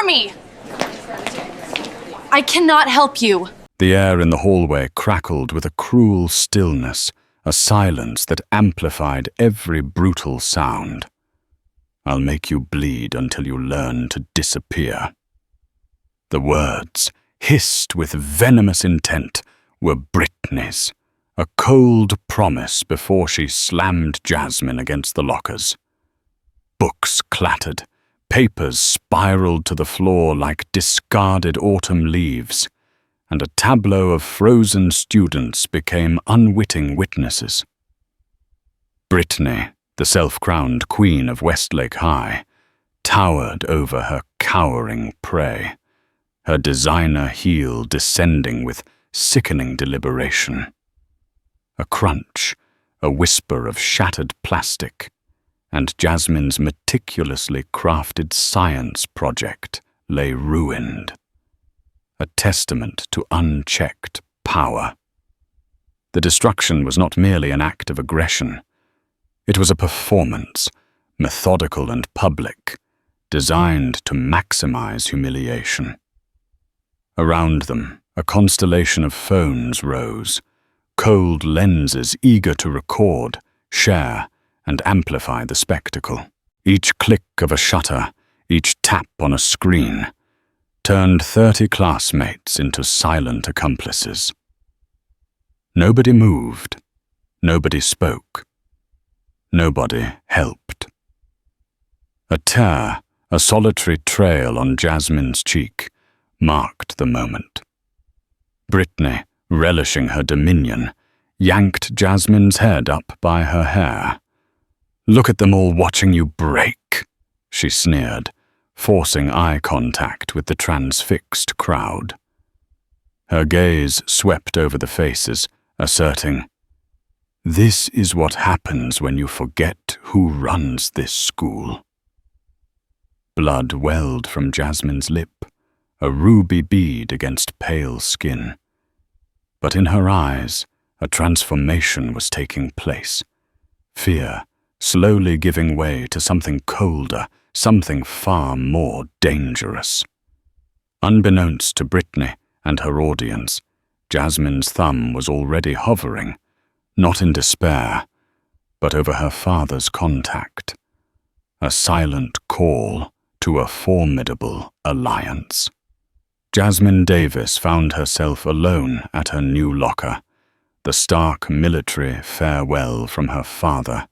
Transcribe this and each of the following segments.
me! I cannot help you. The air in the hallway crackled with a cruel stillness, a silence that amplified every brutal sound. I'll make you bleed until you learn to disappear. The words, hissed with venomous intent, were Brittany's, a cold promise before she slammed Jasmine against the lockers. Books clattered, papers spiraled to the floor like discarded autumn leaves, and a tableau of frozen students became unwitting witnesses. Brittany, the self-crowned queen of Westlake High, towered over her cowering prey, her designer heel descending with sickening deliberation. A crunch, a whisper of shattered plastic, and Jasmine's meticulously crafted science project lay ruined, a testament to unchecked power. The destruction was not merely an act of aggression. It was a performance, methodical and public, designed to maximize humiliation. Around them, a constellation of phones rose, cold lenses eager to record, share, and amplify the spectacle. Each click of a shutter, each tap on a screen, turned 30 classmates into silent accomplices. Nobody moved, nobody spoke, nobody helped. A tear, a solitary trail on Jasmine's cheek, marked the moment. Brittany, relishing her dominion, yanked Jasmine's head up by her hair. "Look at them all watching you break," she sneered, forcing eye contact with the transfixed crowd. Her gaze swept over the faces, asserting, "This is what happens when you forget who runs this school." Blood welled from Jasmine's lip, a ruby bead against pale skin. But in her eyes, a transformation was taking place. Fear, slowly giving way to something colder, something far more dangerous. Unbeknownst to Brittany and her audience, Jasmine's thumb was already hovering, not in despair, but over her father's contact. A silent call to a formidable alliance. Jasmine Davis found herself alone at her new locker, the stark military farewell from her father,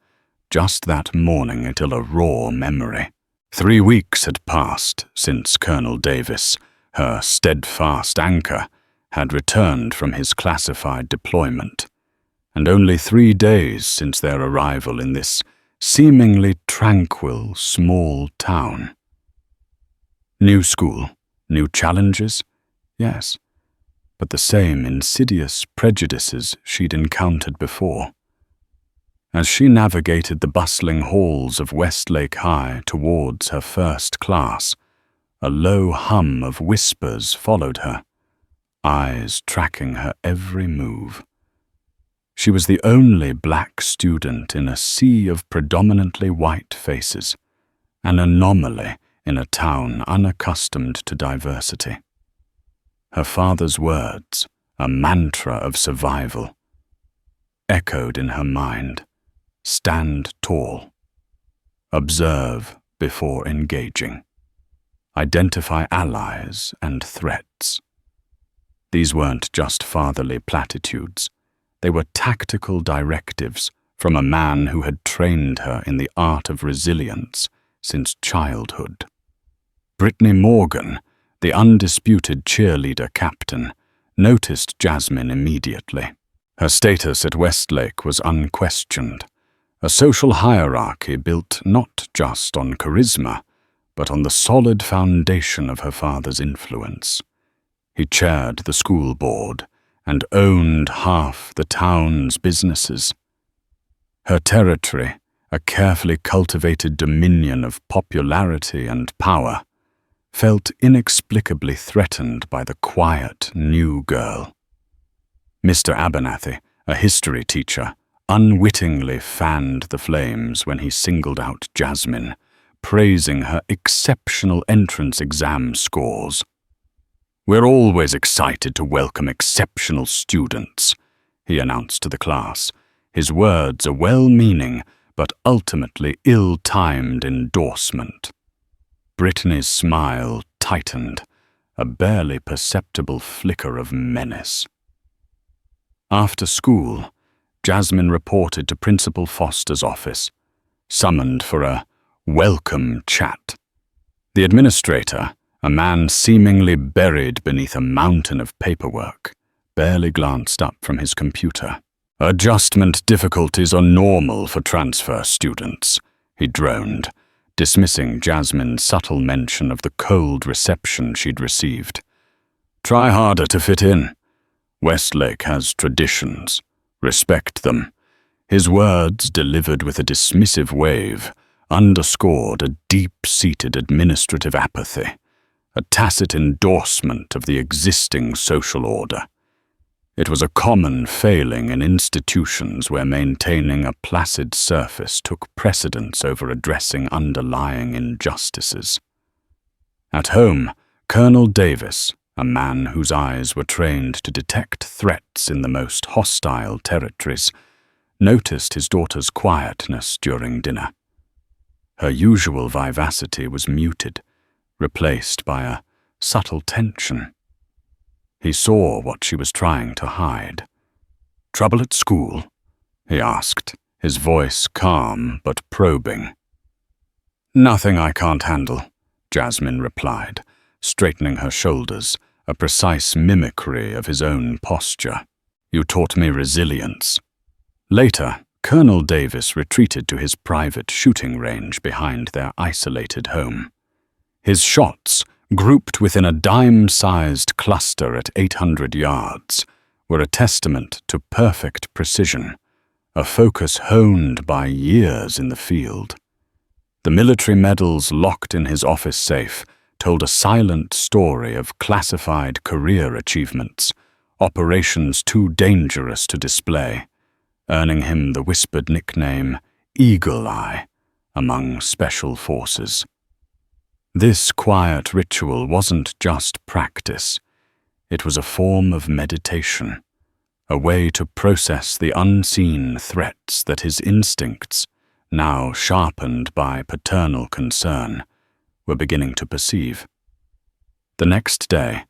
just that morning until a raw memory. 3 weeks had passed since Colonel Davis, her steadfast anchor, had returned from his classified deployment, and only 3 days since their arrival in this seemingly tranquil, small town. New school, new challenges, yes, but the same insidious prejudices she'd encountered before. As she navigated the bustling halls of Westlake High towards her first class, a low hum of whispers followed her, eyes tracking her every move. She was the only black student in a sea of predominantly white faces, an anomaly in a town unaccustomed to diversity. Her father's words, a mantra of survival, echoed in her mind. Stand tall. Observe before engaging. Identify allies and threats. These weren't just fatherly platitudes. They were tactical directives from a man who had trained her in the art of resilience since childhood. Brittany Morgan, the undisputed cheerleader captain, noticed Jasmine immediately. Her status at Westlake was unquestioned, a social hierarchy built not just on charisma, but on the solid foundation of her father's influence. He chaired the school board and owned half the town's businesses. Her territory, a carefully cultivated dominion of popularity and power, felt inexplicably threatened by the quiet new girl. Mr. Abernathy, a history teacher, unwittingly fanned the flames when he singled out Jasmine, praising her exceptional entrance exam scores. "We're always excited to welcome exceptional students," he announced to the class, his words a well-meaning but ultimately ill-timed endorsement. Brittany's smile tightened, a barely perceptible flicker of menace. After school, Jasmine reported to Principal Foster's office, summoned for a welcome chat. The administrator, a man seemingly buried beneath a mountain of paperwork, barely glanced up from his computer. "Adjustment difficulties are normal for transfer students," he droned, dismissing Jasmine's subtle mention of the cold reception she'd received. "Try harder to fit in. Westlake has traditions. Respect them." His words, delivered with a dismissive wave, underscored a deep-seated administrative apathy, a tacit endorsement of the existing social order. It was a common failing in institutions where maintaining a placid surface took precedence over addressing underlying injustices. At home, Colonel Davis, a man whose eyes were trained to detect threats in the most hostile territories, noticed his daughter's quietness during dinner. Her usual vivacity was muted, replaced by a subtle tension. He saw what she was trying to hide. "Trouble at school?" he asked, his voice calm but probing. "Nothing I can't handle," Jasmine replied, straightening her shoulders, a precise mimicry of his own posture. "You taught me resilience." Later, Colonel Davis retreated to his private shooting range behind their isolated home. His shots, grouped within a dime-sized cluster at 800 yards, were a testament to perfect precision, a focus honed by years in the field. The military medals locked in his office safe told a silent story of classified career achievements, operations too dangerous to display, earning him the whispered nickname Eagle Eye among special forces. This quiet ritual wasn't just practice. It was a form of meditation, a way to process the unseen threats that his instincts, now sharpened by paternal concern, were beginning to perceive. The next day,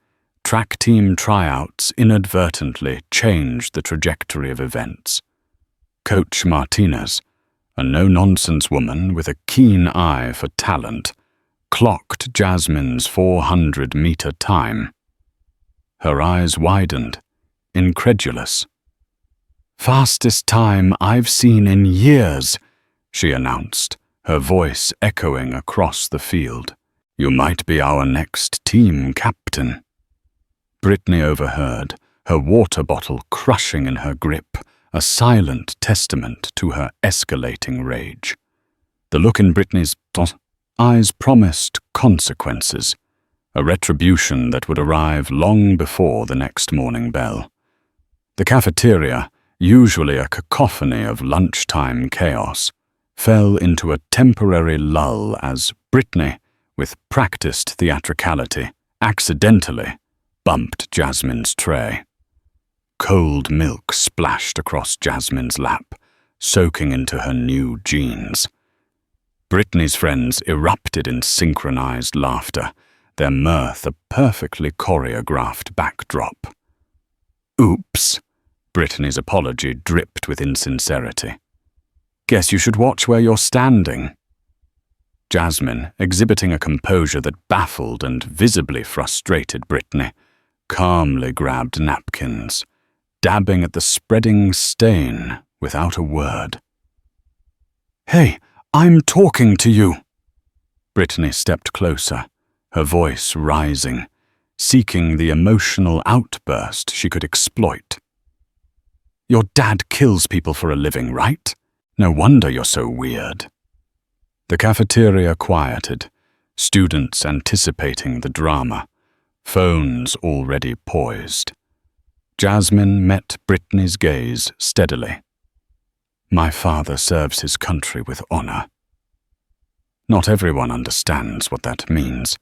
track team tryouts inadvertently changed the trajectory of events. Coach Martinez, a no-nonsense woman with a keen eye for talent, clocked Jasmine's 400-meter time. Her eyes widened, incredulous. "Fastest time I've seen in years," she announced, her voice echoing across the field. "You might be our next team captain." Brittany overheard, her water bottle crushing in her grip, a silent testament to her escalating rage. The look in Brittany's eyes promised consequences, a retribution that would arrive long before the next morning bell. The cafeteria, usually a cacophony of lunchtime chaos, fell into a temporary lull as Brittany, with practiced theatricality, accidentally bumped Jasmine's tray. Cold milk splashed across Jasmine's lap, soaking into her new jeans. Brittany's friends erupted in synchronized laughter, their mirth a perfectly choreographed backdrop. "Oops," Brittany's apology dripped with insincerity. "Guess you should watch where you're standing." Jasmine, exhibiting a composure that baffled and visibly frustrated Brittany, calmly grabbed napkins, dabbing at the spreading stain without a word. "Hey, I'm talking to you." Brittany stepped closer, her voice rising, seeking the emotional outburst she could exploit. "Your dad kills people for a living, right? No wonder you're so weird." The cafeteria quieted, students anticipating the drama, phones already poised. Jasmine met Brittany's gaze steadily. "My father serves his country with honor." Not everyone understands what that means.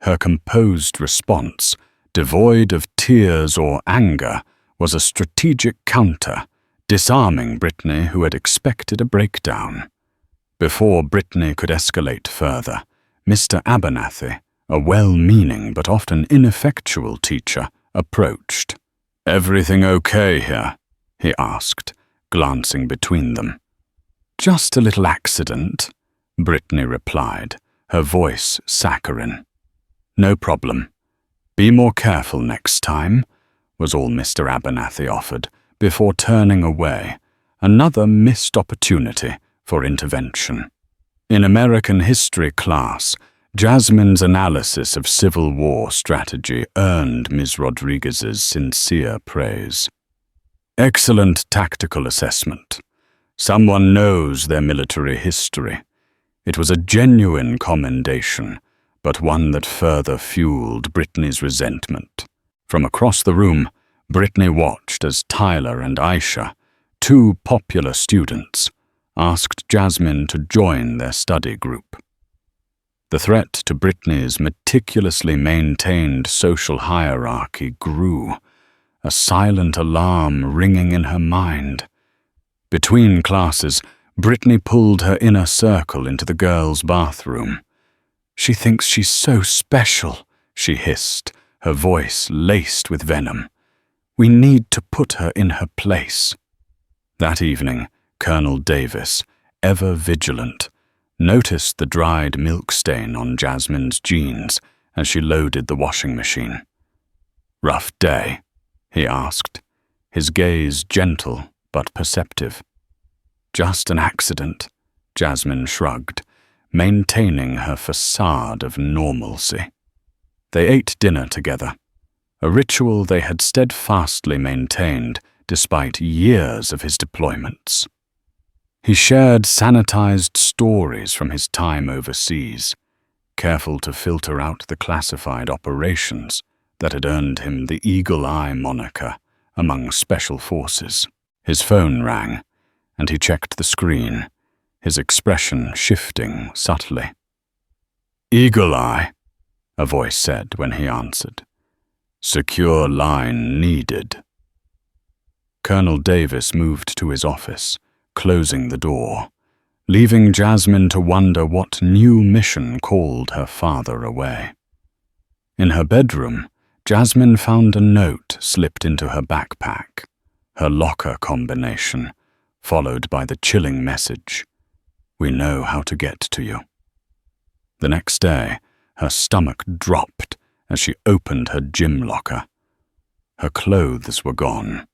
Her composed response, devoid of tears or anger, was a strategic counter, disarming Brittany, who had expected a breakdown. Before Brittany could escalate further, Mr. Abernathy, a well-meaning but often ineffectual teacher, approached. "Everything okay here?" he asked, glancing between them. "Just a little accident," Brittany replied, her voice saccharine. "No problem. Be more careful next time," was all Mr. Abernathy offered, before turning away, another missed opportunity for intervention. In American history class, Jasmine's analysis of Civil War strategy earned Ms. Rodriguez's sincere praise. "Excellent tactical assessment. Someone knows their military history." It was a genuine commendation, but one that further fueled Brittany's resentment. From across the room, Brittany watched as Tyler and Aisha, two popular students, asked Jasmine to join their study group. The threat to Brittany's meticulously maintained social hierarchy grew, a silent alarm ringing in her mind. Between classes, Brittany pulled her inner circle into the girls' bathroom. "She thinks she's so special," she hissed, her voice laced with venom. "We need to put her in her place." That evening, Colonel Davis, ever vigilant, noticed the dried milk stain on Jasmine's jeans as she loaded the washing machine. "Rough day?" he asked, his gaze gentle but perceptive. "Just an accident," Jasmine shrugged, maintaining her facade of normalcy. They ate dinner together, a ritual they had steadfastly maintained despite years of his deployments. He shared sanitized stories from his time overseas, careful to filter out the classified operations that had earned him the Eagle Eye moniker among special forces. His phone rang, and he checked the screen, his expression shifting subtly. "Eagle Eye," a voice said when he answered. "Secure line needed." Colonel Davis moved to his office, closing the door, leaving Jasmine to wonder what new mission called her father away. In her bedroom, Jasmine found a note slipped into her backpack, her locker combination, followed by the chilling message, "We know how to get to you." The next day, her stomach dropped as she opened her gym locker. Her clothes were gone.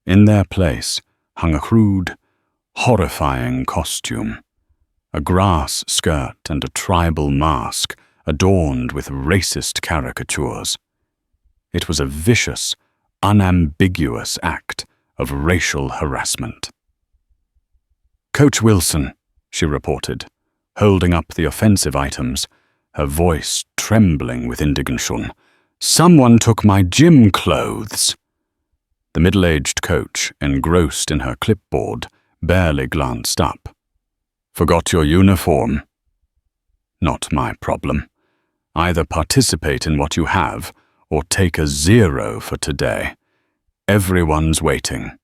In their place hung a crude, horrifying costume, a grass skirt and a tribal mask adorned with racist caricatures. It was a vicious, unambiguous act of racial harassment. "Coach Wilson," she reported, holding up the offensive items, her voice trembling with indignation. "Someone took my gym clothes." The middle-aged coach, engrossed in her clipboard, barely glanced up. "Forgot your uniform?" "Not my problem. Either participate in what you have, or take a 0 for today. Everyone's waiting."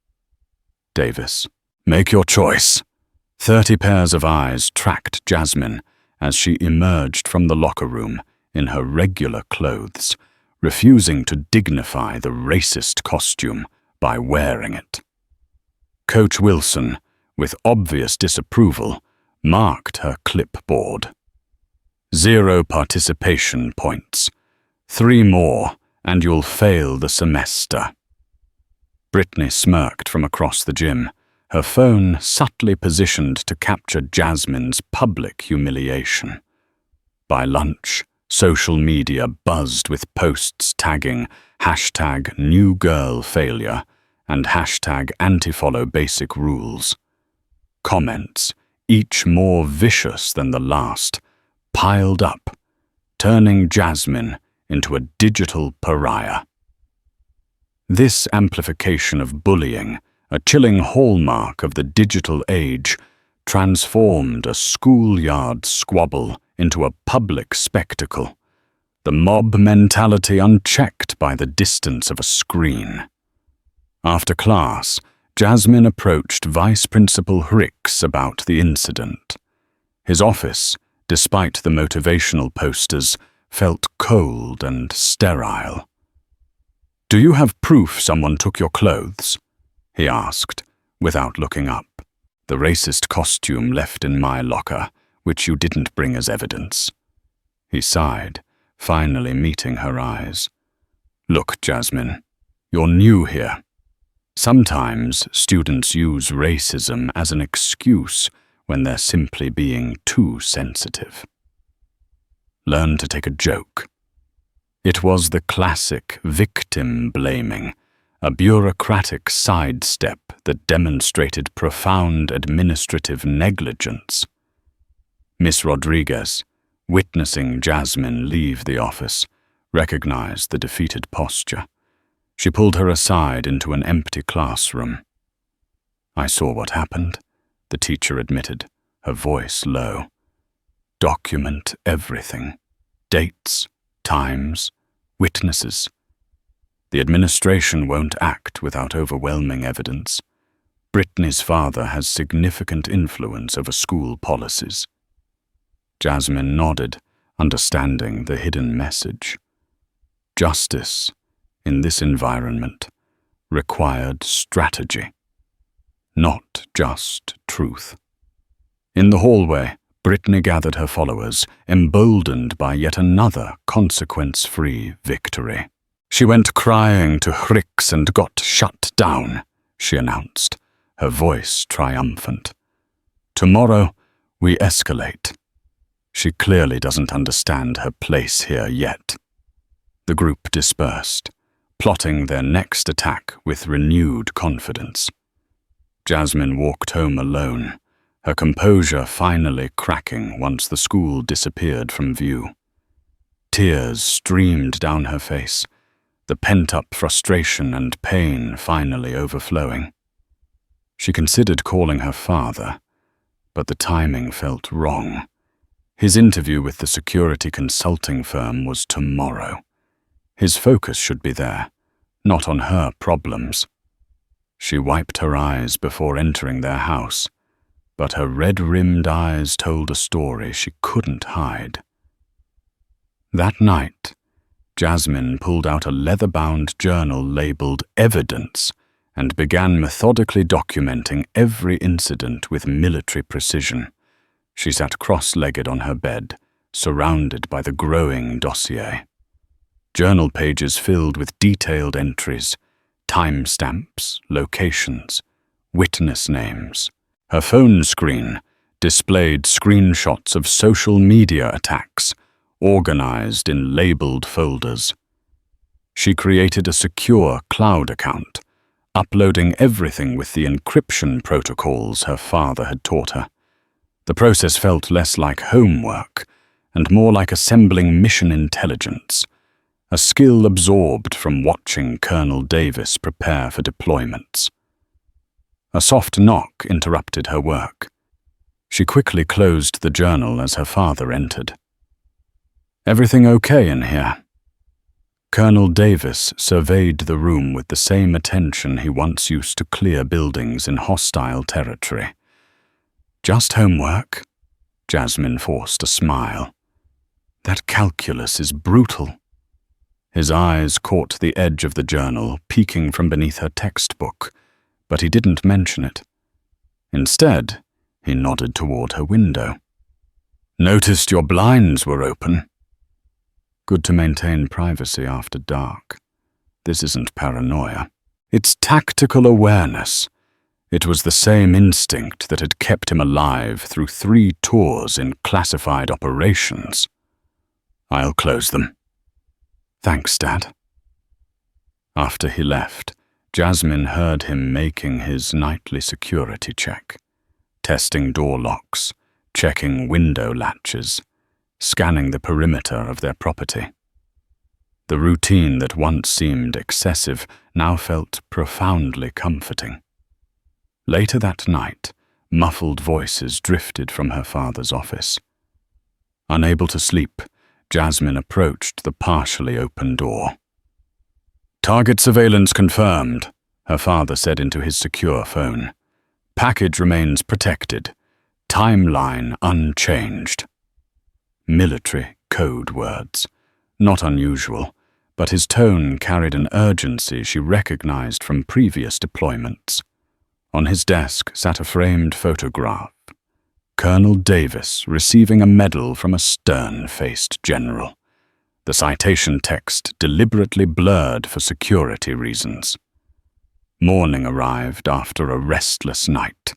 Davis, "Make your choice." 30 pairs of eyes tracked Jasmine as she emerged from the locker room in her regular clothes, refusing to dignify the racist costume by wearing it. Coach Wilson, with obvious disapproval, marked her clipboard. 0 participation points. 3 more, and you'll fail the semester. Brittany smirked from across the gym, her phone subtly positioned to capture Jasmine's public humiliation. By lunch, social media buzzed with posts tagging #NewGirlFailure and #AntiFollowBasicRules. Comments, each more vicious than the last, piled up, turning Jasmine into a digital pariah. This amplification of bullying, a chilling hallmark of the digital age, transformed a schoolyard squabble into a public spectacle, the mob mentality unchecked by the distance of a screen. After class, Jasmine approached Vice Principal Hricks about the incident. His office, despite the motivational posters, felt cold and sterile. "Do you have proof someone took your clothes?" he asked, without looking up. "The racist costume left in my locker, which you didn't bring as evidence." He sighed, finally meeting her eyes. "Look, Jasmine, you're new here. Sometimes students use racism as an excuse when they're simply being too sensitive. Learn to take a joke." It was the classic victim blaming, a bureaucratic sidestep that demonstrated profound administrative negligence. Miss Rodriguez, witnessing Jasmine leave the office, recognized the defeated posture. She pulled her aside into an empty classroom. "I saw what happened," the teacher admitted, her voice low. "Document everything. Dates, times, witnesses. The administration won't act without overwhelming evidence. Brittany's father has significant influence over school policies." Jasmine nodded, understanding the hidden message. Justice, in this environment, required strategy, not just truth. In the hallway, Brittany gathered her followers, emboldened by yet another consequence-free victory. "She went crying to Hricks and got shut down," she announced, her voice triumphant. "Tomorrow, we escalate. She clearly doesn't understand her place here yet." The group dispersed, plotting their next attack with renewed confidence. Jasmine walked home alone, her composure finally cracking once the school disappeared from view. Tears streamed down her face, the pent-up frustration and pain finally overflowing. She considered calling her father, but the timing felt wrong. His interview with the security consulting firm was tomorrow. His focus should be there, not on her problems. She wiped her eyes before entering their house, but her red-rimmed eyes told a story she couldn't hide. That night, Jasmine pulled out a leather-bound journal labeled Evidence and began methodically documenting every incident with military precision. She sat cross-legged on her bed, surrounded by the growing dossier. Journal pages filled with detailed entries, timestamps, locations, witness names. Her phone screen displayed screenshots of social media attacks, organized in labeled folders. She created a secure cloud account, uploading everything with the encryption protocols her father had taught her. The process felt less like homework and more like assembling mission intelligence, a skill absorbed from watching Colonel Davis prepare for deployments. A soft knock interrupted her work. She quickly closed the journal as her father entered. "Everything okay in here?" Colonel Davis surveyed the room with the same attention he once used to clear buildings in hostile territory. "Just homework," Jasmine forced a smile. "That calculus is brutal." His eyes caught the edge of the journal peeking from beneath her textbook, but he didn't mention it. Instead, he nodded toward her window. "Noticed your blinds were open." Good to maintain privacy after dark. This isn't paranoia. It's tactical awareness. It was the same instinct that had kept him alive through 3 tours in classified operations. "I'll close them." "Thanks, Dad." After he left, Jasmine heard him making his nightly security check, testing door locks, checking window latches, scanning the perimeter of their property. The routine that once seemed excessive now felt profoundly comforting. Later that night, Muffled voices drifted from her father's office. Unable to sleep, Jasmine approached the partially open door. "Target surveillance confirmed," her father said into his secure phone. "Package remains protected. Timeline unchanged." Military code words. Not unusual, but his tone carried an urgency she recognized from previous deployments. On his desk sat a framed photograph. Colonel Davis receiving a medal from a stern-faced general. The citation text deliberately blurred for security reasons. Morning arrived after a restless night.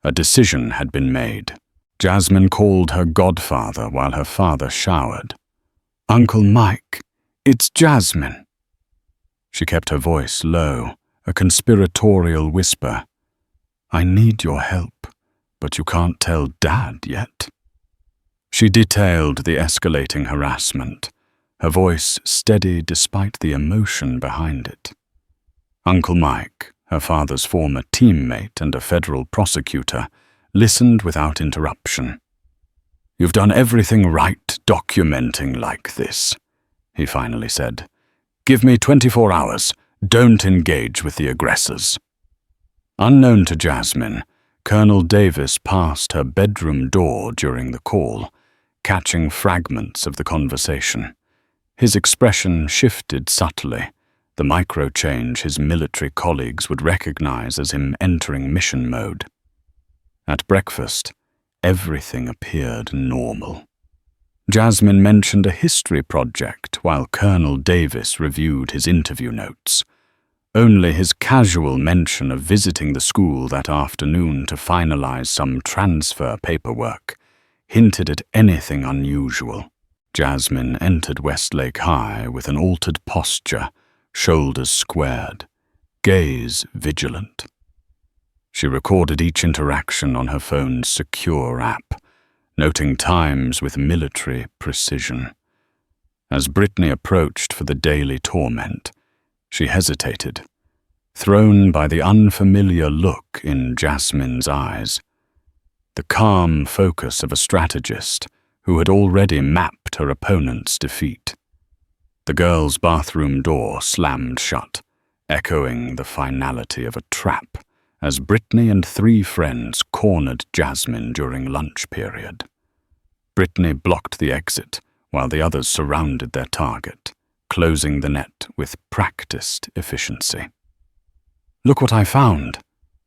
A decision had been made. Jasmine called her godfather while her father showered. "Uncle Mike, it's Jasmine." She kept her voice low, a conspiratorial whisper. "I need your help, but you can't tell Dad yet." She detailed the escalating harassment, her voice steady despite the emotion behind it. Uncle Mike, her father's former teammate and a federal prosecutor, listened without interruption. "You've done everything right documenting like this," he finally said. "Give me 24 hours. Don't engage with the aggressors." Unknown to Jasmine, Colonel Davis passed her bedroom door during the call, catching fragments of the conversation. His expression shifted subtly, the micro-change his military colleagues would recognize as him entering mission mode. At breakfast, everything appeared normal. Jasmine mentioned a history project while Colonel Davis reviewed his interview notes. Only his casual mention of visiting the school that afternoon to finalize some transfer paperwork hinted at anything unusual. Jasmine entered Westlake High with an altered posture, shoulders squared, gaze vigilant. She recorded each interaction on her phone's secure app, noting times with military precision. As Brittany approached for the daily torment, she hesitated, thrown by the unfamiliar look in Jasmine's eyes. The calm focus of a strategist who had already mapped her opponent's defeat. The girl's bathroom door slammed shut, echoing the finality of a trap, as Brittany and 3 friends cornered Jasmine during lunch period. Brittany blocked the exit, while the others surrounded their target, closing the net with practiced efficiency. "Look what I found,"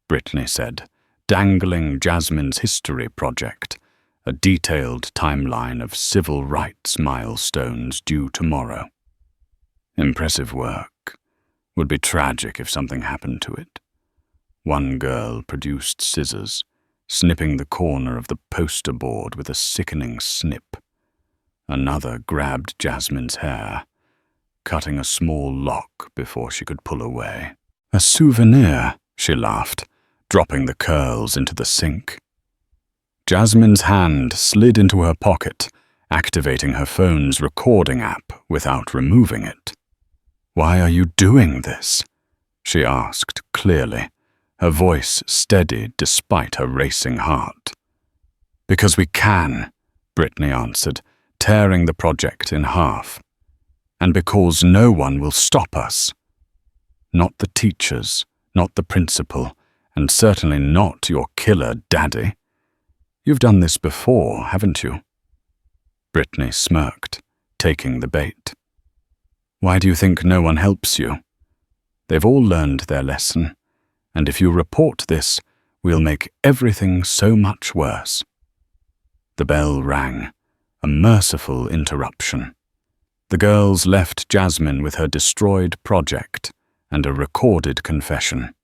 Brittany said, dangling Jasmine's history project, a detailed timeline of civil rights milestones due tomorrow. "Impressive work. Would be tragic if something happened to it." One girl produced scissors, snipping the corner of the poster board with a sickening snip. Another grabbed Jasmine's hair, cutting a small lock before she could pull away. "A souvenir," she laughed, dropping the curls into the sink. Jasmine's hand slid into her pocket, activating her phone's recording app without removing it. "Why are you doing this?" she asked clearly, her voice steady despite her racing heart. "Because we can," Brittany answered, tearing the project in half. "And because no one will stop us. Not the teachers, not the principal, and certainly not your killer daddy. You've done this before, haven't you?" Brittany smirked, taking the bait. "Why do you think no one helps you? They've all learned their lesson, and if you report this, we'll make everything so much worse." The bell rang, a merciful interruption. The girls left Jasmine with her destroyed project and a recorded confession.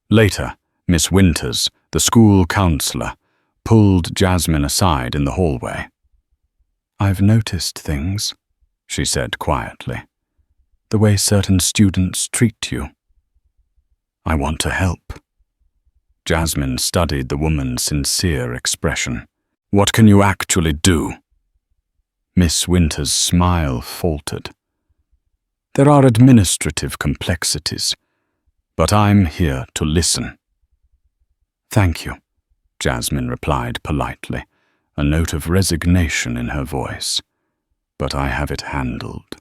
Later, Miss Winters, the school counselor, pulled Jasmine aside in the hallway. "I've noticed things," she said quietly. "The way certain students treat you. I want to help." Jasmine studied the woman's sincere expression. "What can you actually do?" Miss Winters' smile faltered. "There are administrative complexities, but I'm here to listen." "Thank you," Jasmine replied politely, a note of resignation in her voice. "But I have it handled."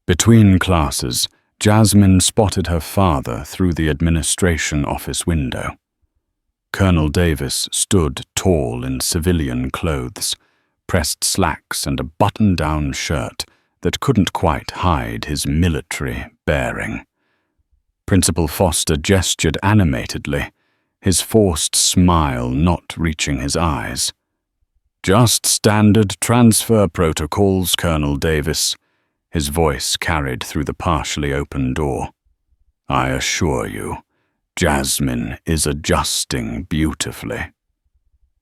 Between classes, Jasmine spotted her father through the administration office window. Colonel Davis stood tall in civilian clothes, pressed slacks and a button-down shirt that couldn't quite hide his military bearing. Principal Foster gestured animatedly, his forced smile not reaching his eyes. "Just standard transfer protocols, Colonel Davis," his voice carried through the partially open door. "I assure you, Jasmine is adjusting beautifully."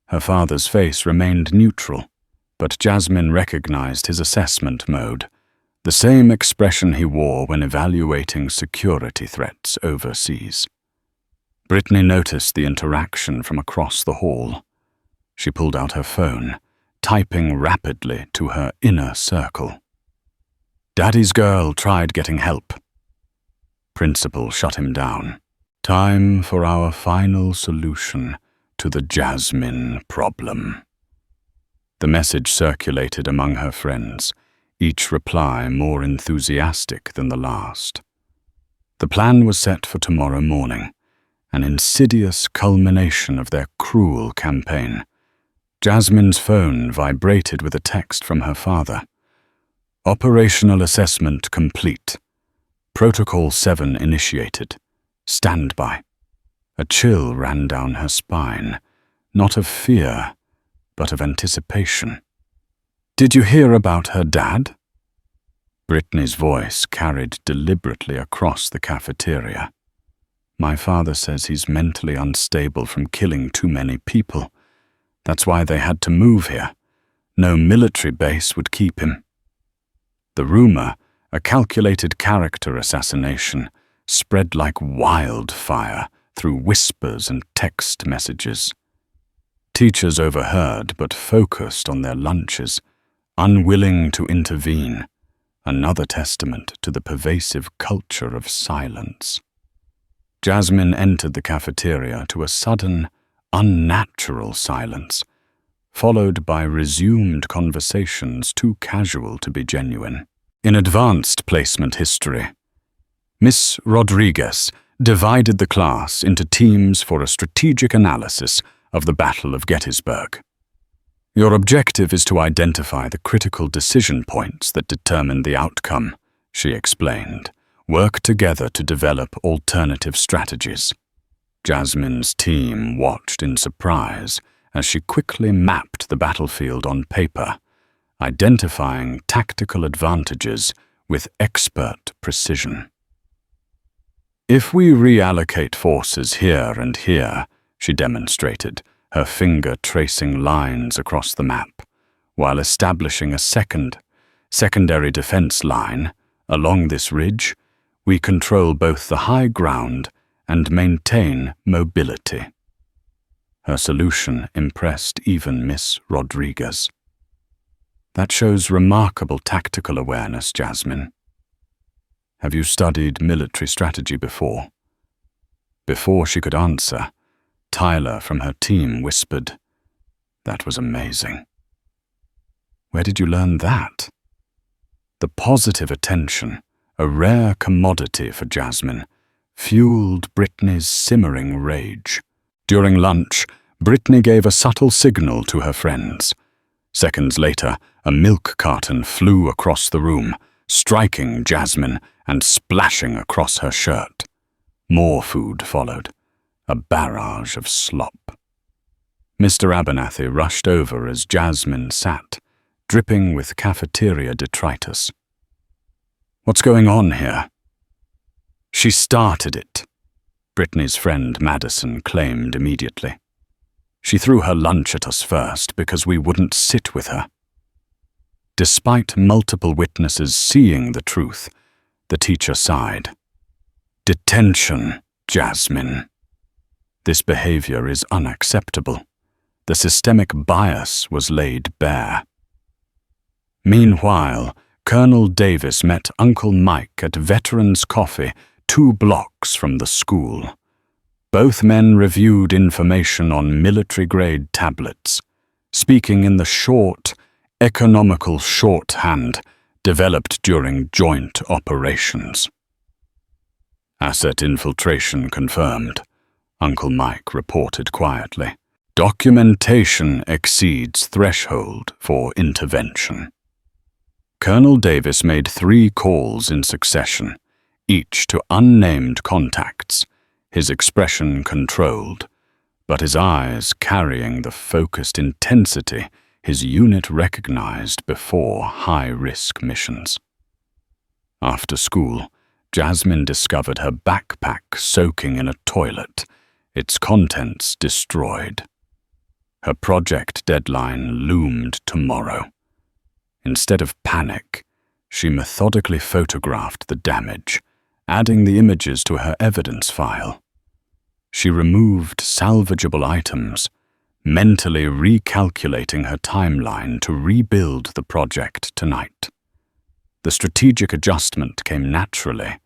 Her father's face remained neutral, but Jasmine recognized his assessment mode, the same expression he wore when evaluating security threats overseas. Brittany noticed the interaction from across the hall. She pulled out her phone, typing rapidly to her inner circle. "Daddy's girl tried getting help." Principal shut him down. "Time for our final solution to the Jasmine problem." The message circulated among her friends, each reply more enthusiastic than the last. The plan was set for tomorrow morning, an insidious culmination of their cruel campaign. Jasmine's phone vibrated with a text from her father. "Operational assessment complete. Protocol 7 initiated. Stand by." A chill ran down her spine, not of fear, but of anticipation. "Did you hear about her dad?" Brittany's voice carried deliberately across the cafeteria. "My father says he's mentally unstable from killing too many people. That's why they had to move here. No military base would keep him." The rumor, a calculated character assassination, spread like wildfire through whispers and text messages. Teachers overheard but focused on their lunches, unwilling to intervene, another testament to the pervasive culture of silence. Jasmine entered the cafeteria to a sudden, unnatural silence, followed by resumed conversations too casual to be genuine. In advanced placement history, Miss Rodriguez divided the class into teams for a strategic analysis of the Battle of Gettysburg. "Your objective is to identify the critical decision points that determine the outcome," she explained. "Work together to develop alternative strategies." Jasmine's team watched in surprise as she quickly mapped the battlefield on paper, identifying tactical advantages with expert precision. "If we reallocate forces here and here," she demonstrated, her finger tracing lines across the map, while establishing a secondary defense line along this ridge, we control both the high ground and maintain mobility. Her solution impressed even Miss Rodriguez. "That shows remarkable tactical awareness, Jasmine. Have you studied military strategy before?" Before she could answer, Tyler from her team whispered, "That was amazing." "Where did you learn that?" The positive attention, a rare commodity for Jasmine, fueled Brittany's simmering rage. During lunch, Brittany gave a subtle signal to her friends. Seconds later, a milk carton flew across the room, striking Jasmine and splashing across her shirt. More food followed, a barrage of slop. Mr. Abernathy rushed over as Jasmine sat, dripping with cafeteria detritus. "What's going on here?" "She started it," Brittany's friend Madison claimed immediately. "She threw her lunch at us first because we wouldn't sit with her." Despite multiple witnesses seeing the truth, the teacher sighed. "Detention, Jasmine. This behavior is unacceptable. The systemic bias was laid bare." Meanwhile, Colonel Davis met Uncle Mike at Veterans Coffee 2 blocks from the school. Both men reviewed information on military-grade tablets, speaking in the short, economical shorthand developed during joint operations. "Asset infiltration confirmed," Uncle Mike reported quietly. "Documentation exceeds threshold for intervention." Colonel Davis made 3 calls in succession, each to unnamed contacts, his expression controlled, but his eyes carrying the focused intensity his unit recognized before high-risk missions. After school, Jasmine discovered her backpack soaking in a toilet, its contents destroyed. Her project deadline loomed tomorrow. Instead of panic, she methodically photographed the damage, adding the images to her evidence file. She removed salvageable items, mentally recalculating her timeline to rebuild the project tonight. The strategic adjustment came naturally,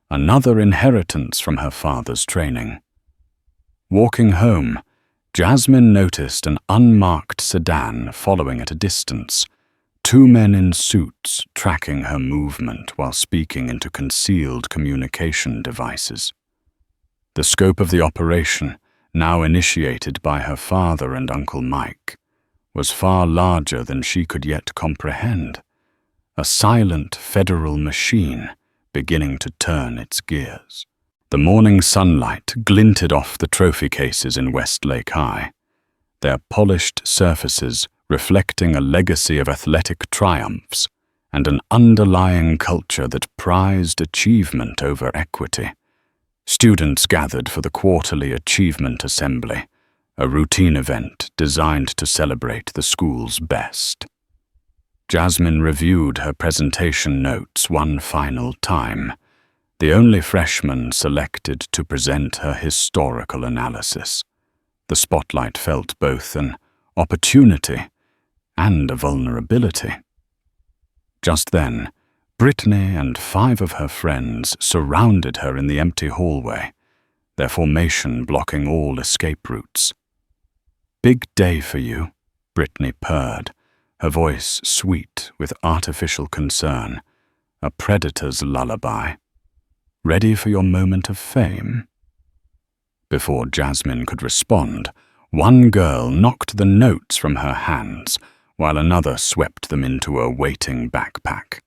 another inheritance from her father's training. Walking home, Jasmine noticed an unmarked sedan following at a distance, 2 men in suits tracking her movement while speaking into concealed communication devices. The scope of the operation, now initiated by her father and Uncle Mike, was far larger than she could yet comprehend. A silent federal machine beginning to turn its gears. The morning sunlight glinted off the trophy cases in Westlake High, their polished surfaces reflecting a legacy of athletic triumphs and an underlying culture that prized achievement over equity. Students gathered for the quarterly Achievement Assembly, a routine event designed to celebrate the school's best. Jasmine reviewed her presentation notes one final time, the only freshman selected to present her historical analysis. The spotlight felt both an opportunity and a vulnerability. Just then, Brittany and 5 of her friends surrounded her in the empty hallway, their formation blocking all escape routes. "Big day for you," Brittany purred, her voice sweet with artificial concern, a predator's lullaby. "Ready for your moment of fame?" Before Jasmine could respond, one girl knocked the notes from her hands, while another swept them into a waiting backpack.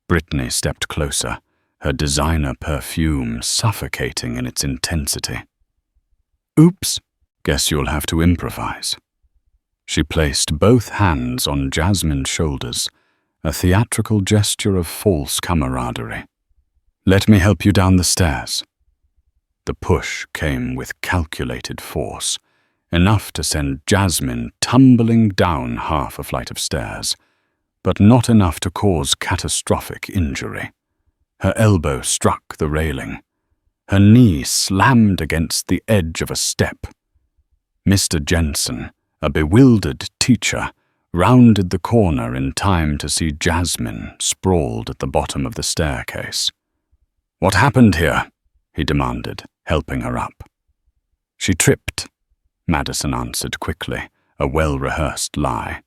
Brittany stepped closer, her designer perfume suffocating in its intensity. "Oops, guess you'll have to improvise." She placed both hands on Jasmine's shoulders, a theatrical gesture of false camaraderie. "Let me help you down the stairs." The push came with calculated force, enough to send Jasmine tumbling down half a flight of stairs, but not enough to cause catastrophic injury. Her elbow struck the railing. Her knee slammed against the edge of a step. Mr. Jensen, a bewildered teacher, rounded the corner in time to see Jasmine sprawled at the bottom of the staircase. "What happened here?" he demanded, helping her up. "She tripped," Madison answered quickly, a well-rehearsed lie.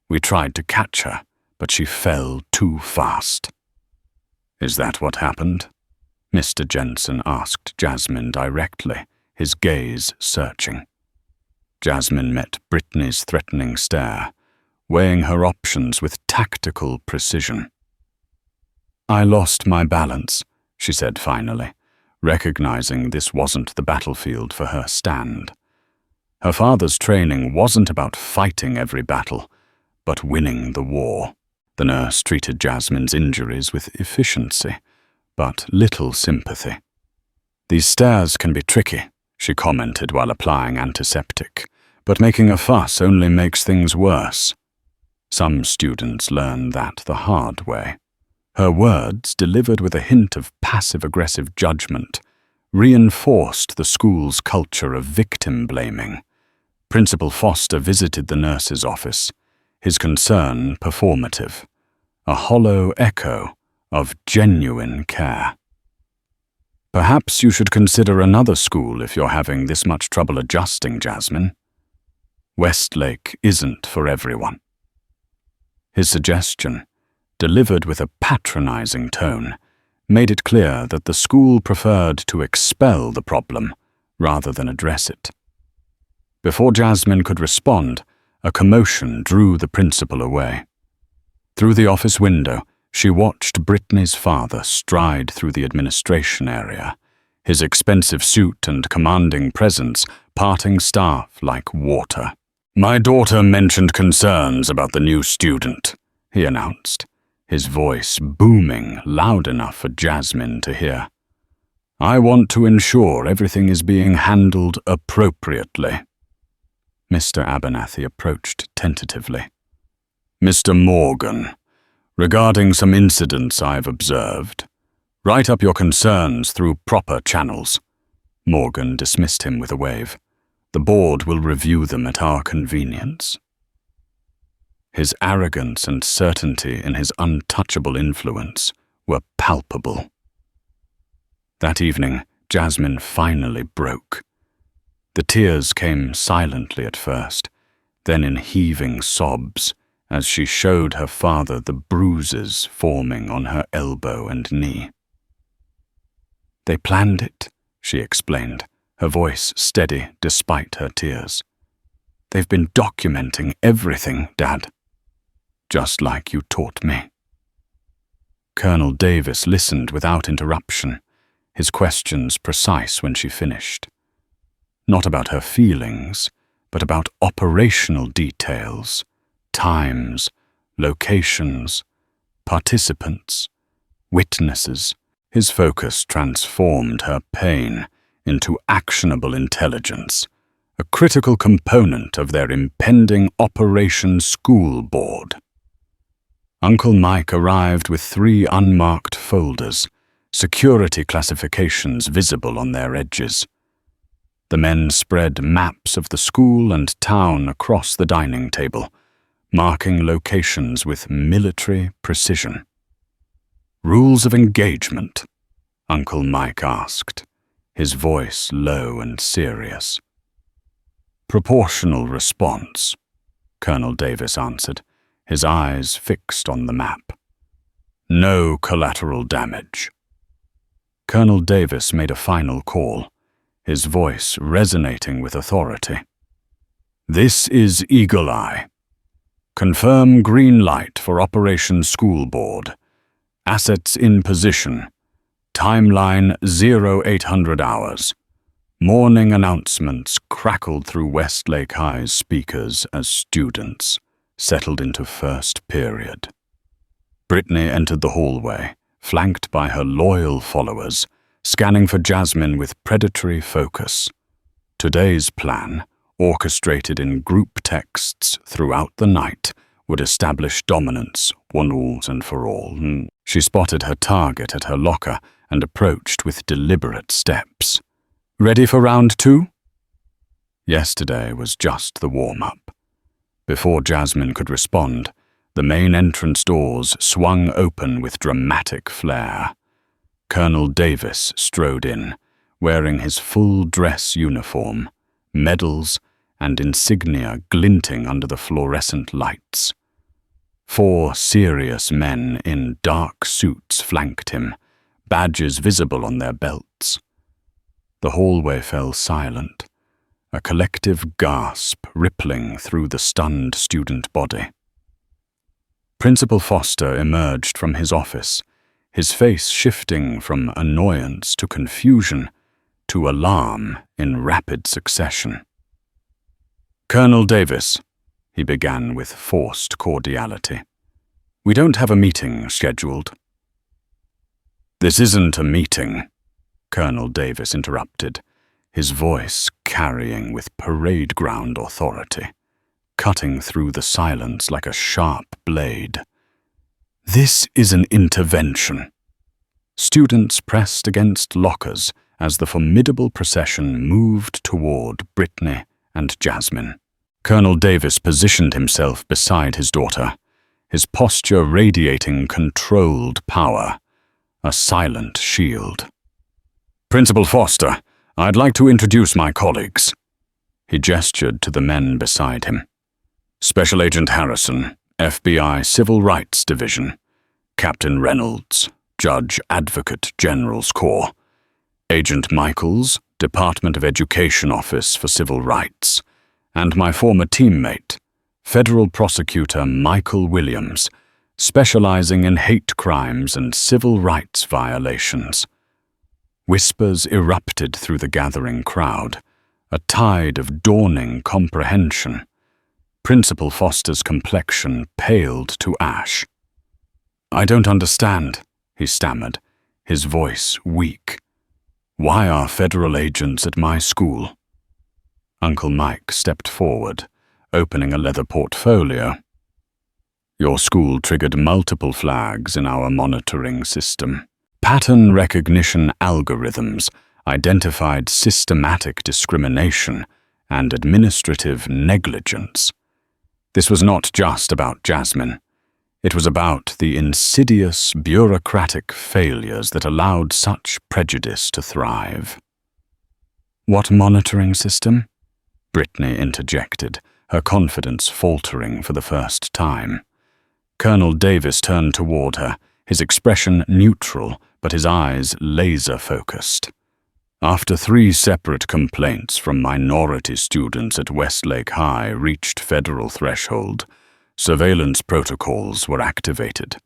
"We tried to catch her, but she fell too fast." "Is that what happened?" Mr. Jensen asked Jasmine directly, his gaze searching. Jasmine met Brittany's threatening stare, weighing her options with tactical precision. "I lost my balance," she said finally, recognizing this wasn't the battlefield for her stand. Her father's training wasn't about fighting every battle, but winning the war. The nurse treated Jasmine's injuries with efficiency, but little sympathy. "These stairs can be tricky," she commented while applying antiseptic, "but making a fuss only makes things worse." Some students learn that the hard way. Her words, delivered with a hint of passive-aggressive judgment, reinforced the school's culture of victim-blaming. Principal Foster visited the nurse's office, his concern performative, a hollow echo of genuine care. Perhaps you should consider another school if you're having this much trouble adjusting, Jasmine. Westlake isn't for everyone. His suggestion, delivered with a patronizing tone, made it clear that the school preferred to expel the problem rather than address it. Before Jasmine could respond, a commotion drew the principal away. Through the office window, she watched Brittany's father stride through the administration area, his expensive suit and commanding presence parting staff like water. "My daughter mentioned concerns about the new student," he announced, his voice booming loud enough for Jasmine to hear. "I want to ensure everything is being handled appropriately." Mr. Abernathy approached tentatively. "Mr. Morgan, regarding some incidents I've observed, write up your concerns through proper channels." Morgan dismissed him with a wave. "The board will review them at our convenience." His arrogance and certainty in his untouchable influence were palpable. That evening, Jasmine finally broke. The tears came silently at first, then in heaving sobs, as she showed her father the bruises forming on her elbow and knee. "They planned it," she explained, her voice steady despite her tears. "They've been documenting everything, Dad. Just like you taught me." Colonel Davis listened without interruption, his questions precise when she finished. Not about her feelings, but about operational details, times, locations, participants, witnesses. His focus transformed her pain into actionable intelligence, a critical component of their impending Operation School Board. Uncle Mike arrived with 3 unmarked folders, security classifications visible on their edges. The men spread maps of the school and town across the dining table, marking locations with military precision. "Rules of engagement?" Uncle Mike asked, his voice low and serious. "Proportional response," Colonel Davis answered, his eyes fixed on the map. "No collateral damage." Colonel Davis made a final call, his voice resonating with authority. "This is Eagle Eye. Confirm green light for Operation School Board. Assets in position. Timeline 0800 hours. Morning announcements crackled through Westlake High's speakers as students settled into first period. Brittany entered the hallway, flanked by her loyal followers, scanning for Jasmine with predatory focus. Today's plan, orchestrated in group texts throughout the night, would establish dominance once and for all. She spotted her target at her locker and approached with deliberate steps. "Ready for round 2? Yesterday was just the warm-up. Before Jasmine could respond, the main entrance doors swung open with dramatic flair. Colonel Davis strode in, wearing his full dress uniform, medals and insignia glinting under the fluorescent lights. 4 serious men in dark suits flanked him, badges visible on their belts. The hallway fell silent, a collective gasp rippling through the stunned student body. Principal Foster emerged from his office, his face shifting from annoyance to confusion to alarm in rapid succession. "Colonel Davis," he began with forced cordiality, "we don't have a meeting scheduled." "This isn't a meeting," Colonel Davis interrupted, his voice carrying with parade ground authority, cutting through the silence like a sharp blade. "This is an intervention." Students pressed against lockers as the formidable procession moved toward Brittany and Jasmine. Colonel Davis positioned himself beside his daughter, his posture radiating controlled power, a silent shield. Principal Foster, I'd like to introduce my colleagues. He gestured to the men beside him. Special Agent Harrison, FBI Civil Rights Division. Captain Reynolds, Judge Advocate General's Corps. Agent Michaels, Department of Education Office for Civil Rights. And my former teammate, Federal Prosecutor Michael Williams, specializing in hate crimes and civil rights violations. Whispers erupted through the gathering crowd, a tide of dawning comprehension. Principal Foster's complexion paled to ash. "I don't understand," he stammered, his voice weak. "Why are federal agents at my school?" Uncle Mike stepped forward, opening a leather portfolio. "Your school triggered multiple flags in our monitoring system. Pattern recognition algorithms identified systematic discrimination and administrative negligence. This was not just about Jasmine. It was about the insidious bureaucratic failures that allowed such prejudice to thrive." "What monitoring system?" Brittany interjected, her confidence faltering for the first time. Colonel Davis turned toward her, his expression neutral, but his eyes laser-focused. "After 3 separate complaints from minority students at Westlake High reached federal threshold, surveillance protocols were activated.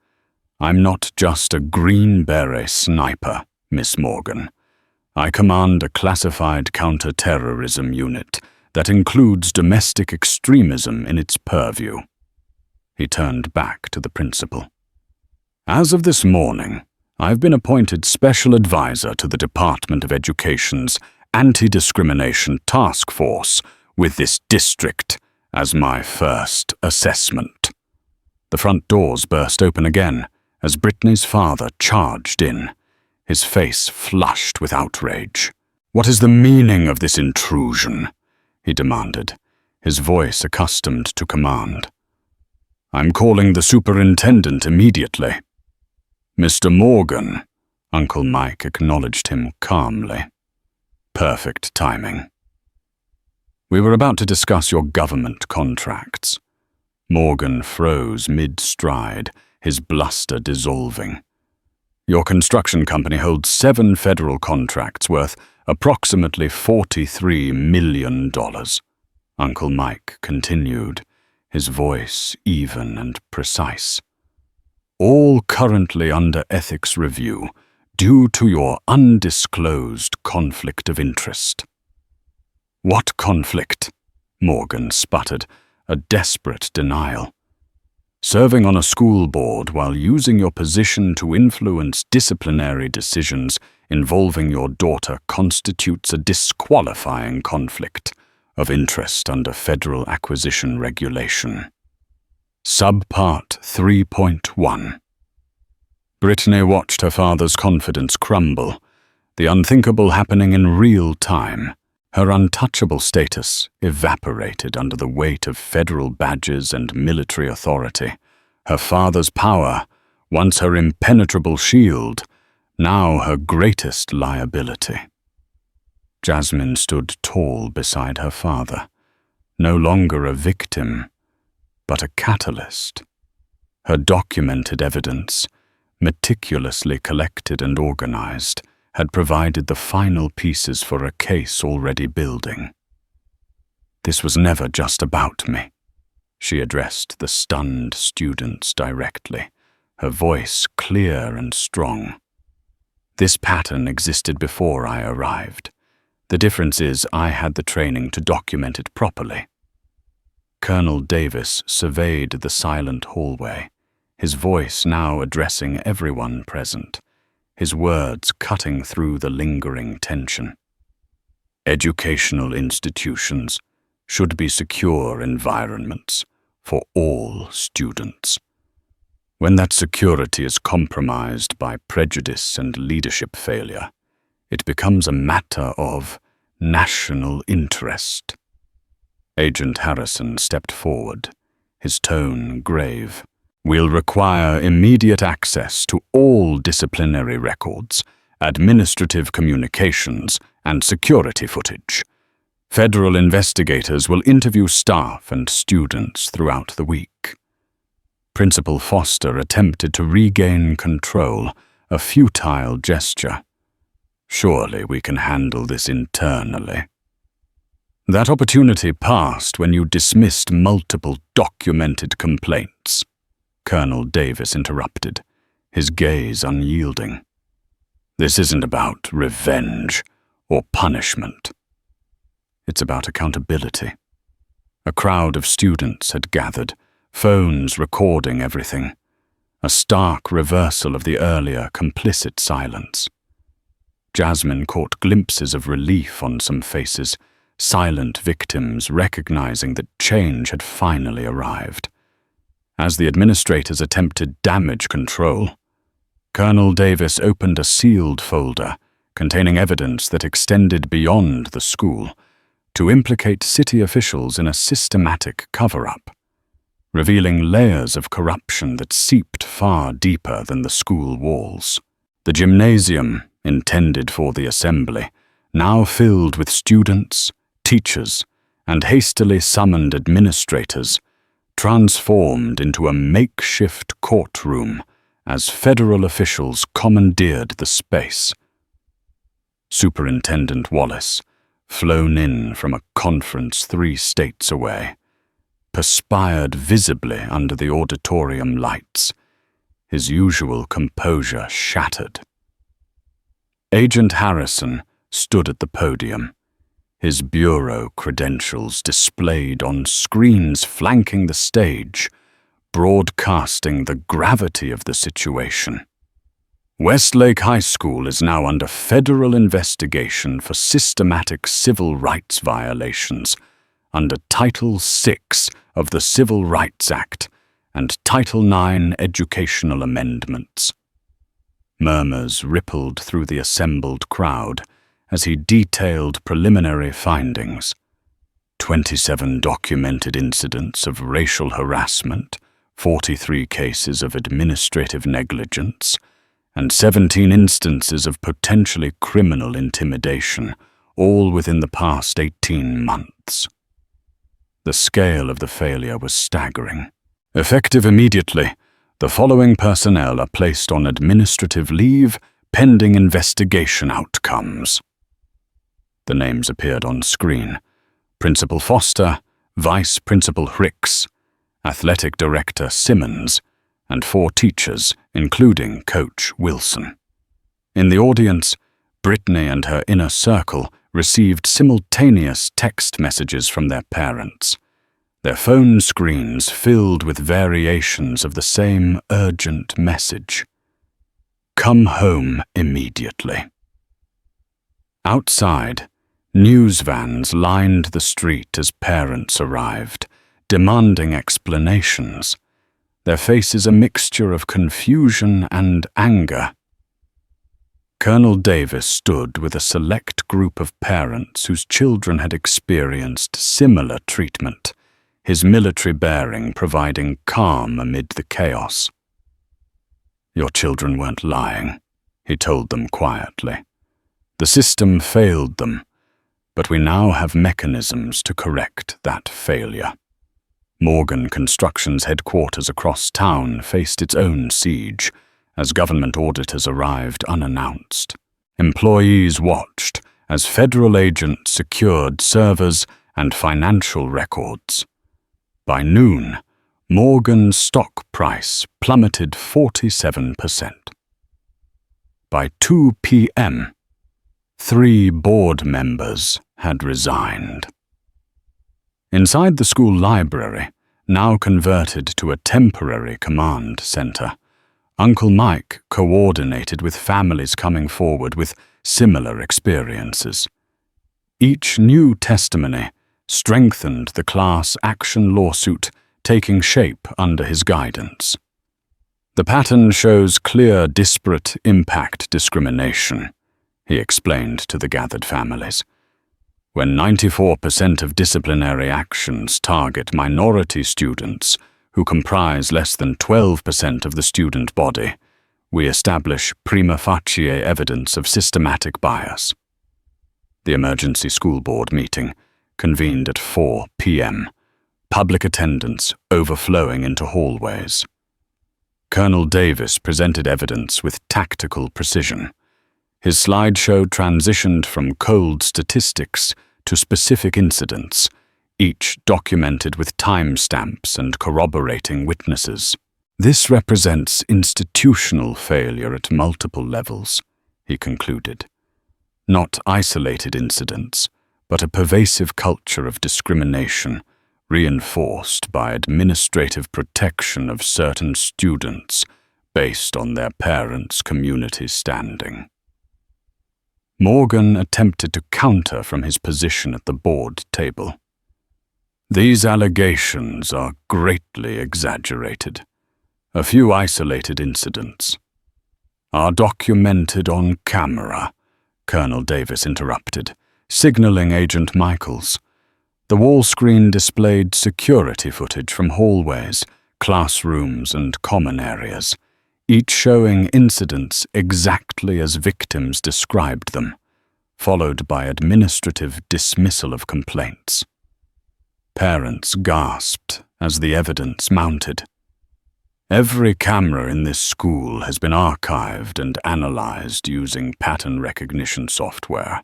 I'm not just a Green Beret sniper, Miss Morgan. I command a classified counter-terrorism unit that includes domestic extremism in its purview." He turned back to the principal. "As of this morning, I've been appointed Special Advisor to the Department of Education's Anti-Discrimination Task Force with this district as my first assessment." The front doors burst open again as Brittany's father charged in, his face flushed with outrage. "What is the meaning of this intrusion?" he demanded, his voice accustomed to command. "I'm calling the superintendent immediately." "Mr. Morgan," Uncle Mike acknowledged him calmly. "Perfect timing. We were about to discuss your government contracts." Morgan froze mid-stride, his bluster dissolving. "Your construction company holds 7 federal contracts worth approximately $43 million. Uncle Mike continued, his voice even and precise. "All currently under ethics review due to your undisclosed conflict of interest." "What conflict?" Morgan sputtered, a desperate denial. "Serving on a school board while using your position to influence disciplinary decisions involving your daughter constitutes a disqualifying conflict of interest under federal acquisition regulation. Subpart 3.1. Brittany watched her father's confidence crumble, the unthinkable happening in real time. Her untouchable status evaporated under the weight of federal badges and military authority. Her father's power, once her impenetrable shield, now her greatest liability. Jasmine stood tall beside her father, no longer a victim, but a catalyst. Her documented evidence, meticulously collected and organized, had provided the final pieces for a case already building. "This was never just about me," she addressed the stunned students directly, her voice clear and strong. "This pattern existed before I arrived. The difference is I had the training to document it properly." Colonel Davis surveyed the silent hallway, his voice now addressing everyone present, his words cutting through the lingering tension. "Educational institutions should be secure environments for all students. When that security is compromised by prejudice and leadership failure, it becomes a matter of national interest." Agent Harrison stepped forward, his tone grave. "We'll require immediate access to all disciplinary records administrative communications, and security footage. Federal investigators will interview staff and students throughout the week. Principal Foster attempted to regain control, a futile gesture. Surely we can handle this internally. That opportunity passed when you dismissed multiple documented complaints, Colonel Davis interrupted, his gaze unyielding. This isn't about revenge or punishment. It's about accountability. A crowd of students had gathered, phones recording everything, a stark reversal of the earlier complicit silence. Jasmine caught glimpses of relief on some faces, silent victims recognizing that change had finally arrived. As the administrators attempted damage control, Colonel Davis opened a sealed folder containing evidence that extended beyond the school to implicate city officials in a systematic cover-up, revealing layers of corruption that seeped far deeper than the school walls. The gymnasium, intended for the assembly, now filled with students, teachers, and hastily summoned administrators, transformed into a makeshift courtroom as federal officials commandeered the space. Superintendent Wallace, flown in from a conference 3 states away, perspired visibly under the auditorium lights, his usual composure shattered. Agent Harrison stood at the podium, his bureau credentials displayed on screens flanking the stage, broadcasting the gravity of the situation. Westlake High School is now under federal investigation for systematic civil rights violations under Title VI of the Civil Rights Act and Title IX educational amendments. Murmurs rippled through the assembled crowd as he detailed preliminary findings. 27 documented incidents of racial harassment, 43 cases of administrative negligence, and 17 instances of potentially criminal intimidation, all within the past 18 months. The scale of the failure was staggering. Effective immediately, the following personnel are placed on administrative leave pending investigation outcomes. The names appeared on screen. Principal Foster, Vice Principal Hicks, Athletic Director Simmons, and 4 teachers, including Coach Wilson. In the audience, Brittany and her inner circle received simultaneous text messages from their parents, their phone screens filled with variations of the same urgent message. Come home immediately. Outside, news vans lined the street as parents arrived, demanding explanations, their faces a mixture of confusion and anger. Colonel Davis stood with a select group of parents whose children had experienced similar treatment, his military bearing providing calm amid the chaos. Your children weren't lying, he told them quietly. The system failed them, but we now have mechanisms to correct that failure. Morgan Construction's headquarters across town faced its own siege as government auditors arrived unannounced. Employees watched as federal agents secured servers and financial records. By noon, Morgan's stock price plummeted 47%. By 2 p.m., 3 board members had resigned. Inside the school library, now converted to a temporary command center, Uncle Mike coordinated with families coming forward with similar experiences. Each new testimony strengthened the class action lawsuit taking shape under his guidance. The pattern shows clear disparate impact discrimination, he explained to the gathered families. When 94% of disciplinary actions target minority students who comprise less than 12% of the student body, we establish prima facie evidence of systematic bias. The emergency school board meeting convened at 4 p.m., public attendance overflowing into hallways. Colonel Davis presented evidence with tactical precision. His slideshow transitioned from cold statistics to specific incidents, each documented with timestamps and corroborating witnesses. This represents institutional failure at multiple levels, he concluded. Not isolated incidents, but a pervasive culture of discrimination, reinforced by administrative protection of certain students based on their parents' community standing. Morgan attempted to counter from his position at the board table. These allegations are greatly exaggerated. A few isolated incidents are documented on camera, Colonel Davis interrupted, signaling Agent Michaels. The wall screen displayed security footage from hallways, classrooms, and common areas, each showing incidents exactly as victims described them, followed by administrative dismissal of complaints. Parents gasped as the evidence mounted. Every camera in this school has been archived and analyzed using pattern recognition software,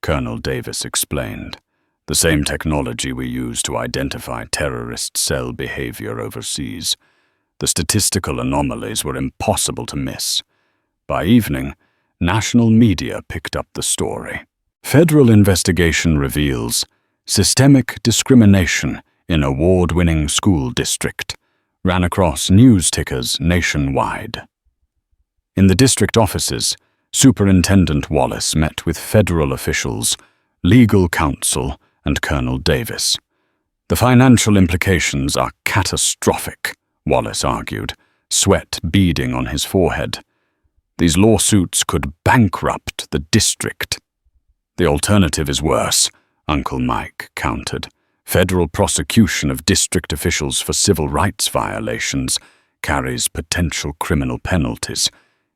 Colonel Davis explained. The same technology we use to identify terrorist cell behavior overseas. The statistical anomalies were impossible to miss. By evening, national media picked up the story. Federal investigation reveals systemic discrimination in award-winning school district ran across news tickers nationwide. In the district offices, Superintendent Wallace met with federal officials, legal counsel, and Colonel Davis. The financial implications are catastrophic, Wallace argued, sweat beading on his forehead. These lawsuits could bankrupt the district. The alternative is worse, Uncle Mike countered. Federal prosecution of district officials for civil rights violations carries potential criminal penalties,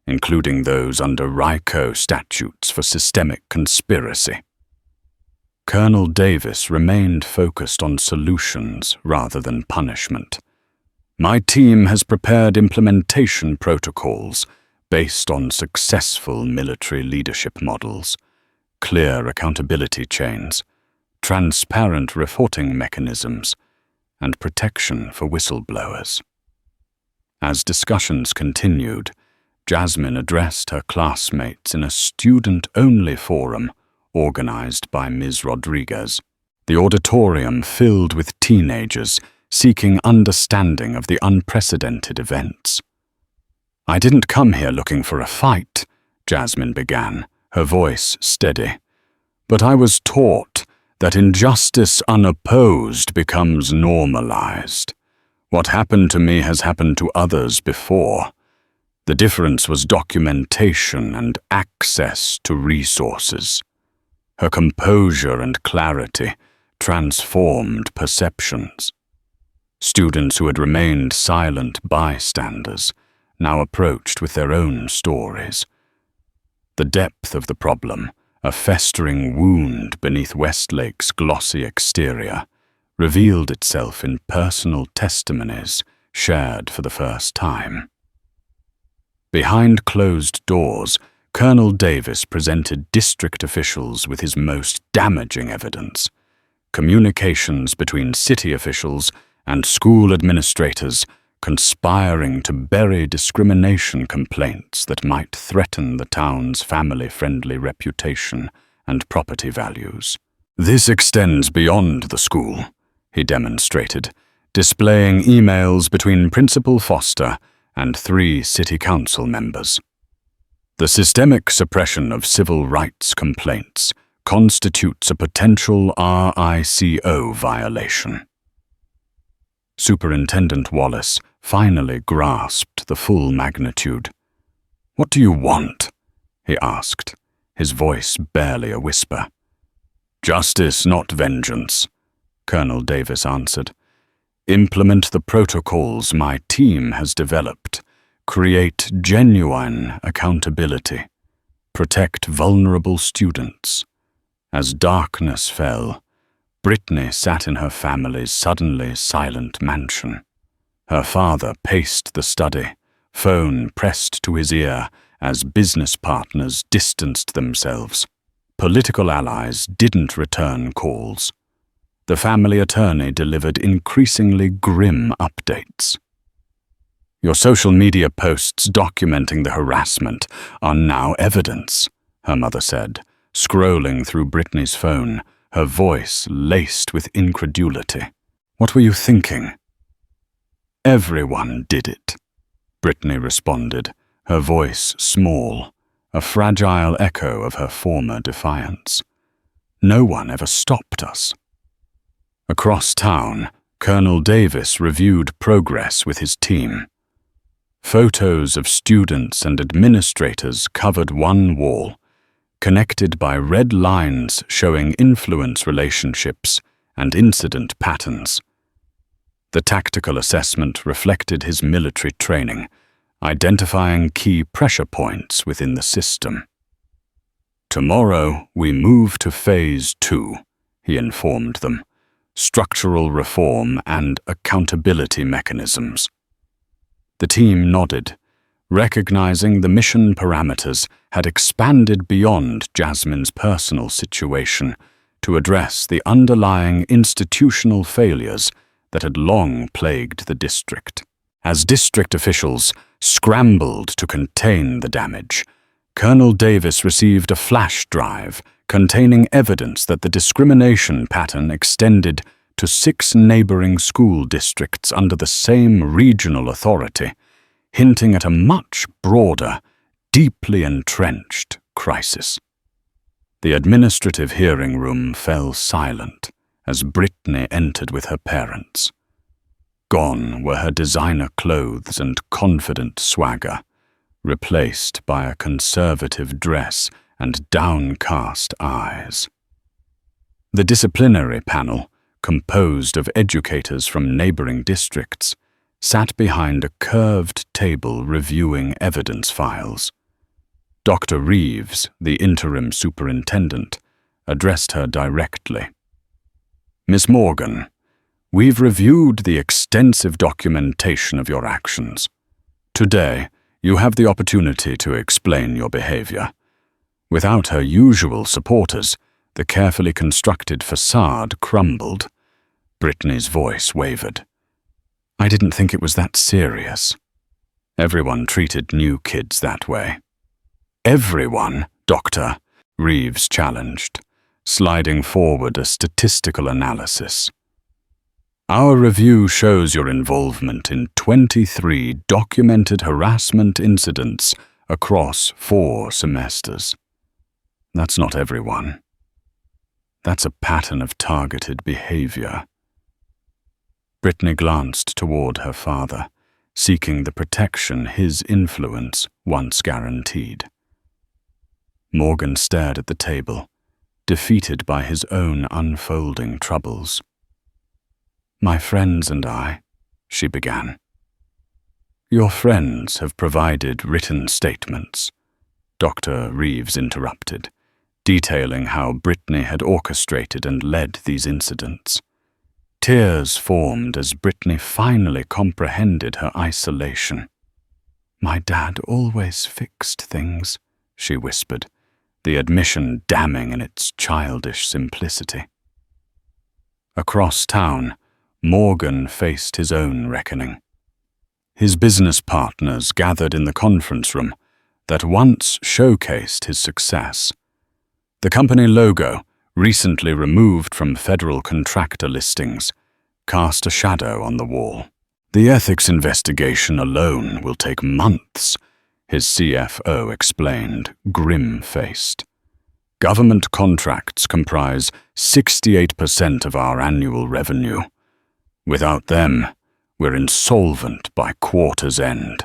including those under RICO statutes for systemic conspiracy. Colonel Davis remained focused on solutions rather than punishment. My team has prepared implementation protocols based on successful military leadership models, clear accountability chains, transparent reporting mechanisms, and protection for whistleblowers. As discussions continued, Jasmine addressed her classmates in a student-only forum organized by Ms. Rodriguez. The auditorium filled with teenagers seeking understanding of the unprecedented events. I didn't come here looking for a fight, Jasmine began, her voice steady. But I was taught that injustice unopposed becomes normalized. What happened to me has happened to others before. The difference was documentation and access to resources. Her composure and clarity transformed perceptions. Students who had remained silent bystanders now approached with their own stories. The depth of the problem, a festering wound beneath Westlake's glossy exterior, revealed itself in personal testimonies shared for the first time. Behind closed doors, Colonel Davis presented district officials with his most damaging evidence: communications between city officials and school administrators conspiring to bury discrimination complaints that might threaten the town's family-friendly reputation and property values. This extends beyond the school, he demonstrated, displaying emails between Principal Foster and 3 city council members. The systemic suppression of civil rights complaints constitutes a potential RICO violation. Superintendent Wallace finally grasped the full magnitude. "What do you want?" he asked, his voice barely a whisper. "Justice, not vengeance," Colonel Davis answered. "Implement the protocols my team has developed, create genuine accountability, protect vulnerable students. As darkness fell, Brittany sat in her family's suddenly silent mansion. Her father paced the study, phone pressed to his ear as business partners distanced themselves. Political allies didn't return calls. The family attorney delivered increasingly grim updates. Your social media posts documenting the harassment are now evidence, her mother said, scrolling through Brittany's phone, her voice laced with incredulity. What were you thinking? Everyone did it, Brittany responded, her voice small, a fragile echo of her former defiance. No one ever stopped us. Across town, Colonel Davis reviewed progress with his team. Photos of students and administrators covered one wall, connected by red lines showing influence relationships and incident patterns. The tactical assessment reflected his military training, identifying key pressure points within the system. Tomorrow, we move to Phase 2, he informed them, structural reform and accountability mechanisms. The team nodded, recognizing the mission parameters had expanded beyond Jasmine's personal situation to address the underlying institutional failures that had long plagued the district. As district officials scrambled to contain the damage, Colonel Davis received a flash drive containing evidence that the discrimination pattern extended to 6 neighboring school districts under the same regional authority, hinting at a much broader, deeply entrenched crisis. The administrative hearing room fell silent as Brittany entered with her parents. Gone were her designer clothes and confident swagger, replaced by a conservative dress and downcast eyes. The disciplinary panel, composed of educators from neighboring districts, sat behind a curved table reviewing evidence files. Dr. Reeves, the interim superintendent, addressed her directly. Miss Morgan, we've reviewed the extensive documentation of your actions. Today, you have the opportunity to explain your behavior. Without her usual supporters, the carefully constructed facade crumbled. Brittany's voice wavered. I didn't think it was that serious. Everyone treated new kids that way. Everyone, Doctor, Reeves challenged, sliding forward a statistical analysis. Our review shows your involvement in 23 documented harassment incidents across 4 semesters. That's not everyone. That's a pattern of targeted behavior. Brittany glanced toward her father, seeking the protection his influence once guaranteed. Morgan stared at the table, defeated by his own unfolding troubles. My friends and I, she began. Your friends have provided written statements, Dr. Reeves interrupted, detailing how Brittany had orchestrated and led these incidents. Tears formed as Brittany finally comprehended her isolation. My dad always fixed things, she whispered, the admission damning in its childish simplicity. Across town, Morgan faced his own reckoning. His business partners gathered in the conference room that once showcased his success. The company logo, recently removed from federal contractor listings, cast a shadow on the wall. The ethics investigation alone will take months, his CFO explained, grim-faced. Government contracts comprise 68% of our annual revenue. Without them, we're insolvent by quarter's end.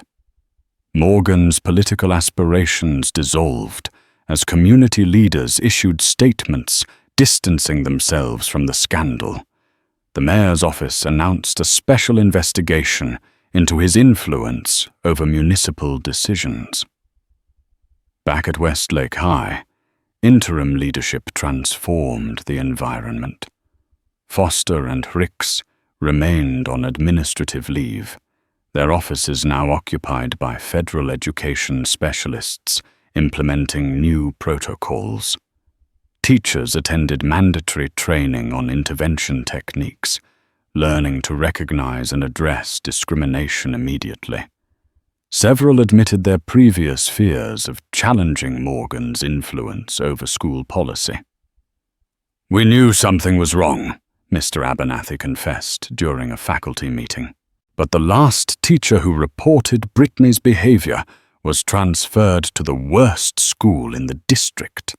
Morgan's political aspirations dissolved as community leaders issued statements distancing themselves from the scandal. The mayor's office announced a special investigation into his influence over municipal decisions. Back at Westlake High, interim leadership transformed the environment. Foster and Ricks remained on administrative leave, their offices now occupied by federal education specialists implementing new protocols. Teachers attended mandatory training on intervention techniques, learning to recognize and address discrimination immediately. Several admitted their previous fears of challenging Morgan's influence over school policy. "We knew something was wrong," Mr. Abernathy confessed during a faculty meeting. "But the last teacher who reported Brittany's behavior was transferred to the worst school in the district."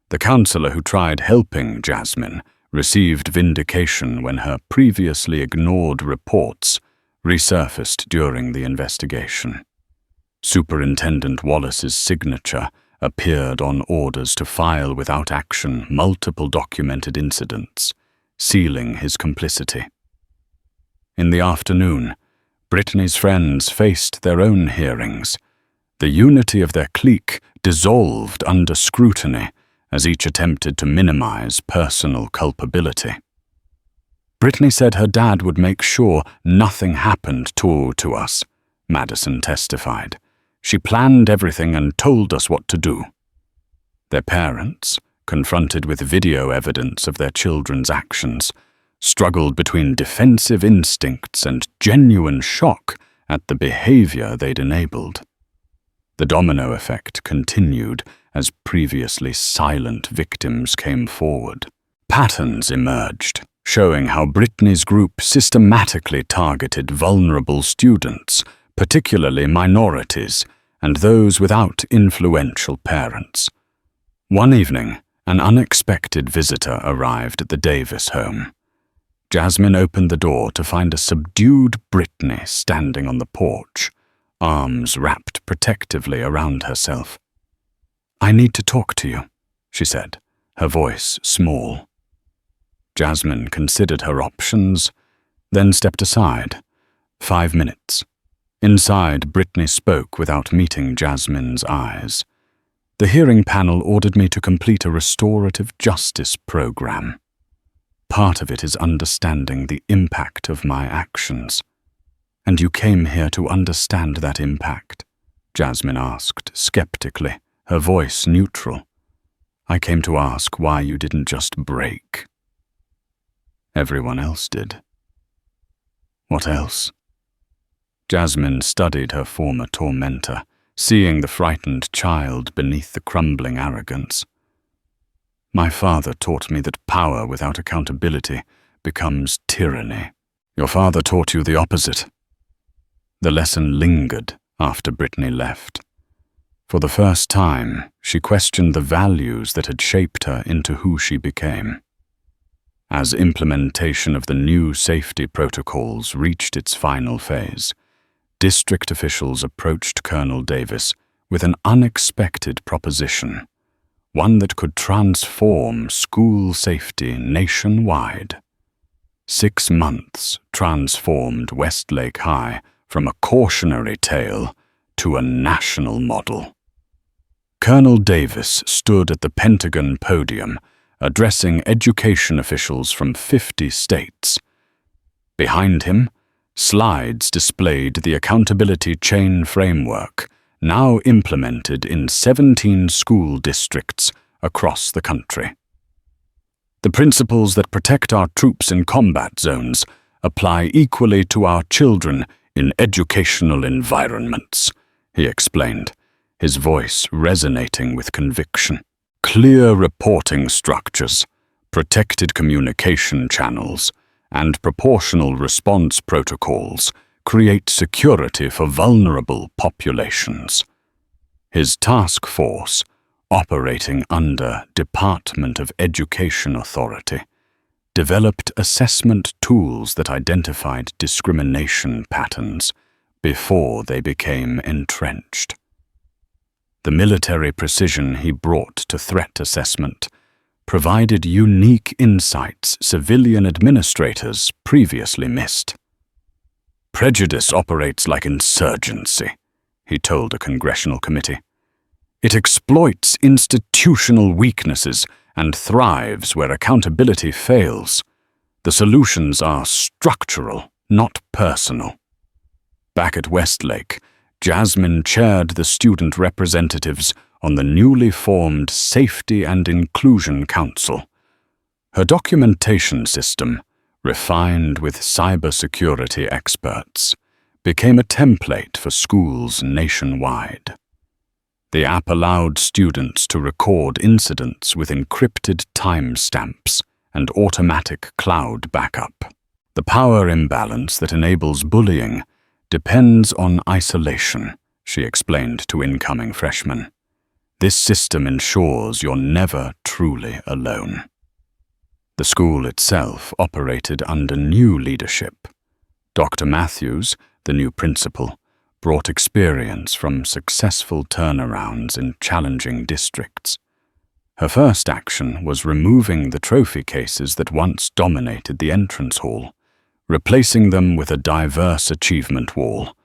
The counselor who tried helping Jasmine received vindication when her previously ignored reports resurfaced during the investigation. Superintendent Wallace's signature appeared on orders to file without action multiple documented incidents, sealing his complicity. In the afternoon, Brittany's friends faced their own hearings. The unity of their clique dissolved under scrutiny as each attempted to minimize personal culpability. Brittany said her dad would make sure nothing happened to us, Madison testified. "She planned everything and told us what to do." Their parents, confronted with video evidence of their children's actions, struggled between defensive instincts and genuine shock at the behavior they'd enabled. The domino effect continued as previously silent victims came forward. Patterns emerged, showing how Brittany's group systematically targeted vulnerable students, particularly minorities, and those without influential parents. One evening, an unexpected visitor arrived at the Davis home. Jasmine opened the door to find a subdued Brittany standing on the porch, arms wrapped protectively around herself. "I need to talk to you," she said, her voice small. Jasmine considered her options, then stepped aside. 5 minutes. Inside, Brittany spoke without meeting Jasmine's eyes. "The hearing panel ordered me to complete a restorative justice program. Part of it is understanding the impact of my actions." "And you came here to understand that impact?" Jasmine asked skeptically, her voice neutral. "I came to ask why you didn't just break." "Everyone else did." "What else?" Jasmine studied her former tormentor, seeing the frightened child beneath the crumbling arrogance. "My father taught me that power without accountability becomes tyranny. Your father taught you the opposite." The lesson lingered after Brittany left. For the first time, she questioned the values that had shaped her into who she became. As implementation of the new safety protocols reached its final phase, district officials approached Colonel Davis with an unexpected proposition, one that could transform school safety nationwide. 6 months transformed Westlake High from a cautionary tale to a national model. Colonel Davis stood at the Pentagon podium, addressing education officials from 50 states. Behind him, slides displayed the accountability chain framework, now implemented in 17 school districts across the country. "The principles that protect our troops in combat zones apply equally to our children in educational environments," he explained, his voice resonating with conviction. "Clear reporting structures, protected communication channels, and proportional response protocols create security for vulnerable populations." His task force, operating under Department of Education Authority, developed assessment tools that identified discrimination patterns before they became entrenched. The military precision he brought to threat assessment provided unique insights civilian administrators previously missed. Prejudice operates like insurgency, he told a congressional committee. It exploits institutional weaknesses and thrives where accountability fails. The solutions are structural, not personal. Back at Westlake, Jasmine chaired the student representatives on the newly formed Safety and Inclusion Council. Her documentation system, refined with cybersecurity experts, became a template for schools nationwide. The app allowed students to record incidents with encrypted timestamps and automatic cloud backup. The power imbalance that enables bullying depends on isolation, she explained to incoming freshmen. This system ensures you're never truly alone. The school itself operated under new leadership. Dr. Matthews, the new principal, brought experience from successful turnarounds in challenging districts. Her first action was removing the trophy cases that once dominated the entrance hall, replacing them with a diverse achievement wall,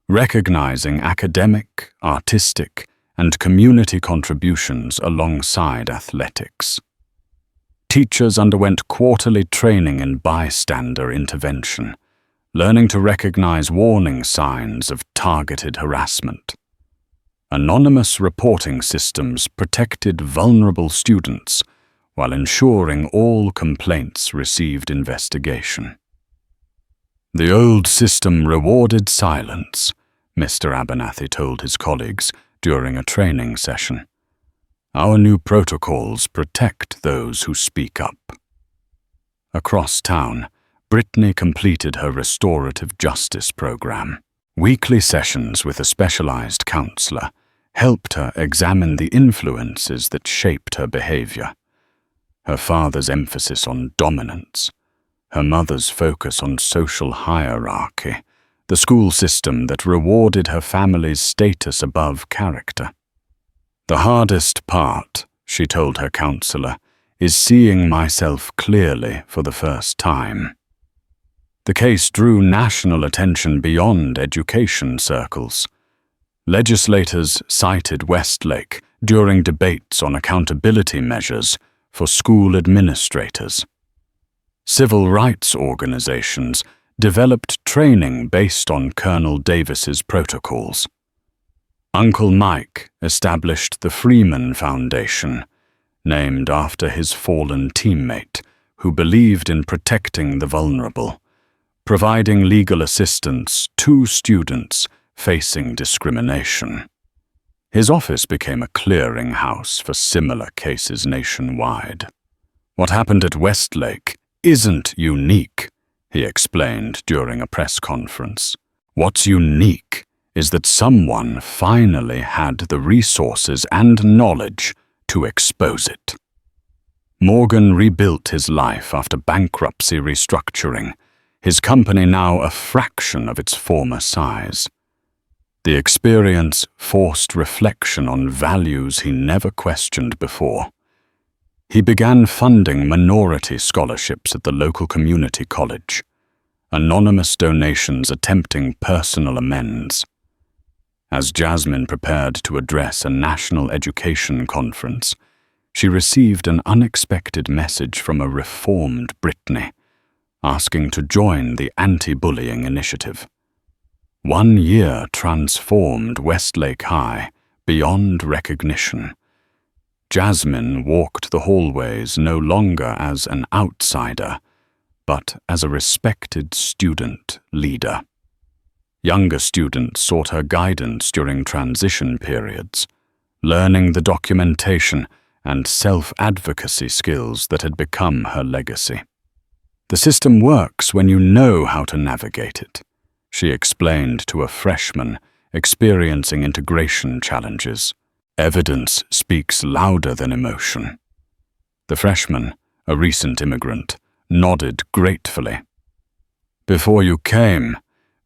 recognizing academic, artistic, and community contributions alongside athletics. Teachers underwent quarterly training in bystander intervention, learning to recognize warning signs of targeted harassment. Anonymous reporting systems protected vulnerable students while ensuring all complaints received investigation. The old system rewarded silence, Mr. Abernathy told his colleagues during a training session. Our new protocols protect those who speak up. Across town, Brittany completed her restorative justice program. Weekly sessions with a specialized counselor helped her examine the influences that shaped her behavior. Her father's emphasis on dominance, her mother's focus on social hierarchy, the school system that rewarded her family's status above character. The hardest part, she told her counselor, is seeing myself clearly for the first time. The case drew national attention beyond education circles. Legislators cited Westlake during debates on accountability measures for school administrators. Civil rights organizations developed training based on Colonel Davis's protocols. Uncle Mike established the Freeman Foundation, named after his fallen teammate who believed in protecting the vulnerable, providing legal assistance to students facing discrimination. His office became a clearinghouse for similar cases nationwide. What happened at Westlake isn't unique, he explained during a press conference. What's unique is that someone finally had the resources and knowledge to expose it. Morgan rebuilt his life after bankruptcy restructuring, his company now a fraction of its former size. The experience forced reflection on values he never questioned before. He began funding minority scholarships at the local community college, anonymous donations attempting personal amends. As Jasmine prepared to address a national education conference, she received an unexpected message from a reformed Brittany, asking to join the anti-bullying initiative. 1 year transformed Westlake High beyond recognition. Jasmine walked the hallways no longer as an outsider, but as a respected student leader. Younger students sought her guidance during transition periods, learning the documentation and self-advocacy skills that had become her legacy. The system works when you know how to navigate it, she explained to a freshman experiencing integration challenges. Evidence speaks louder than emotion. The freshman, a recent immigrant, nodded gratefully. Before you came,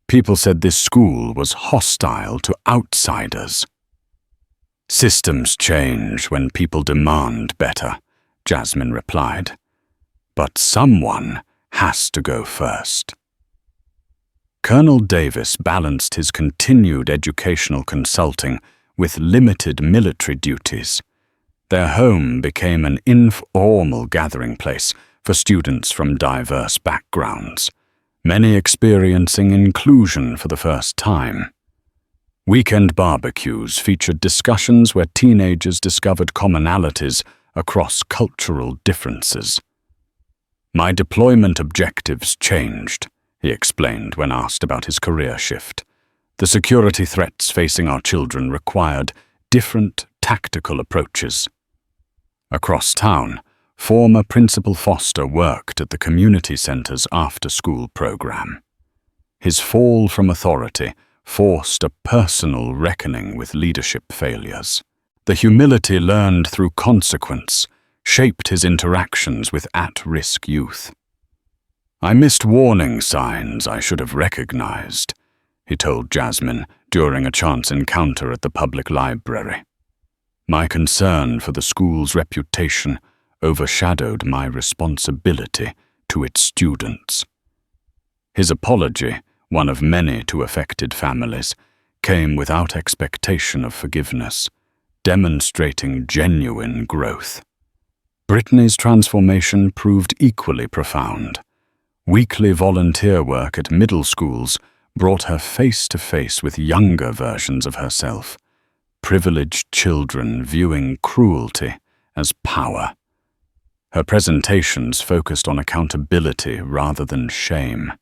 people said this school was hostile to outsiders. Systems change when people demand better, Jasmine replied. But someone has to go first. Colonel Davis balanced his continued educational consulting with limited military duties. Their home became an informal gathering place for students from diverse backgrounds, many experiencing inclusion for the first time. Weekend barbecues featured discussions where teenagers discovered commonalities across cultural differences. "My deployment objectives changed," he explained when asked about his career shift. "The security threats facing our children required different tactical approaches." Across town, former Principal Foster worked at the community center's after-school program. His fall from authority forced a personal reckoning with leadership failures. The humility learned through consequence shaped his interactions with at-risk youth. "I missed warning signs I should have recognized," he told Jasmine during a chance encounter at the public library. "My concern for the school's reputation overshadowed my responsibility to its students." His apology, one of many to affected families, came without expectation of forgiveness, demonstrating genuine growth. Brittany's transformation proved equally profound. Weekly volunteer work at middle schools brought her face to face with younger versions of herself, privileged children viewing cruelty as power. Her presentations focused on accountability rather than shame.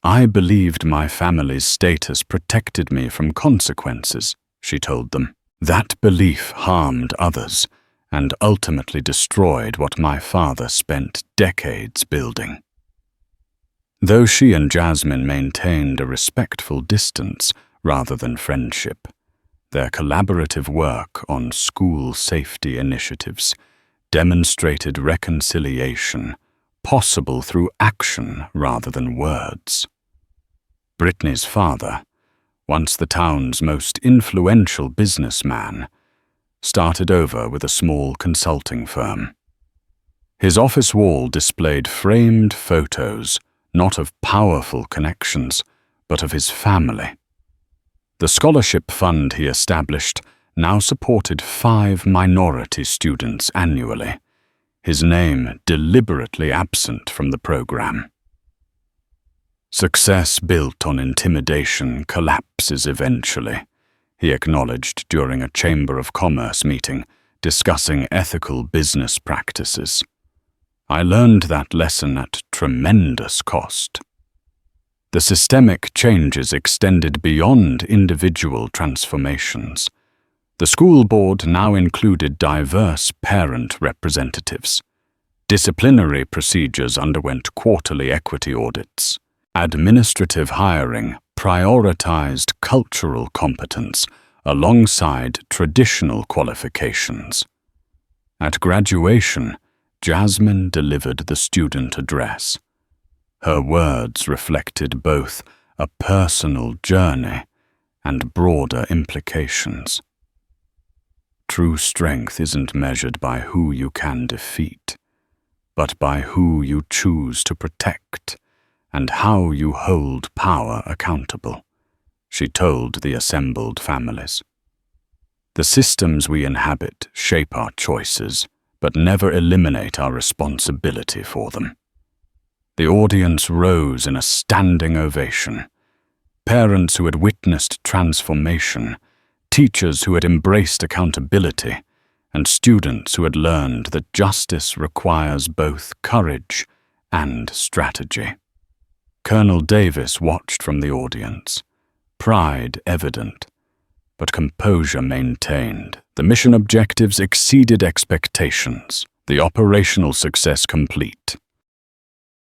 "I believed my family's status protected me from consequences," she told them. "That belief harmed others and ultimately destroyed what my father spent decades building." Though she and Jasmine maintained a respectful distance rather than friendship, their collaborative work on school safety initiatives demonstrated reconciliation, possible through action rather than words. Brittany's father, once the town's most influential businessman, started over with a small consulting firm. His office wall displayed framed photos, not of powerful connections, but of his family. The scholarship fund he established now supported 5 minority students annually, his name deliberately absent from the program. "Success built on intimidation collapses eventually," he acknowledged during a Chamber of Commerce meeting discussing ethical business practices. "I learned that lesson at tremendous cost." The systemic changes extended beyond individual transformations. The school board now included diverse parent representatives. Disciplinary procedures underwent quarterly equity audits. Administrative hiring prioritized cultural competence alongside traditional qualifications. At graduation, Jasmine delivered the student address. Her words reflected both a personal journey and broader implications. "True strength isn't measured by who you can defeat, but by who you choose to protect and how you hold power accountable," she told the assembled families. "The systems we inhabit shape our choices, but never eliminate our responsibility for them." The audience rose in a standing ovation. Parents who had witnessed transformation, teachers who had embraced accountability, and students who had learned that justice requires both courage and strategy. Colonel Davis watched from the audience, pride evident, but composure maintained. The mission objectives exceeded expectations, the operational success complete.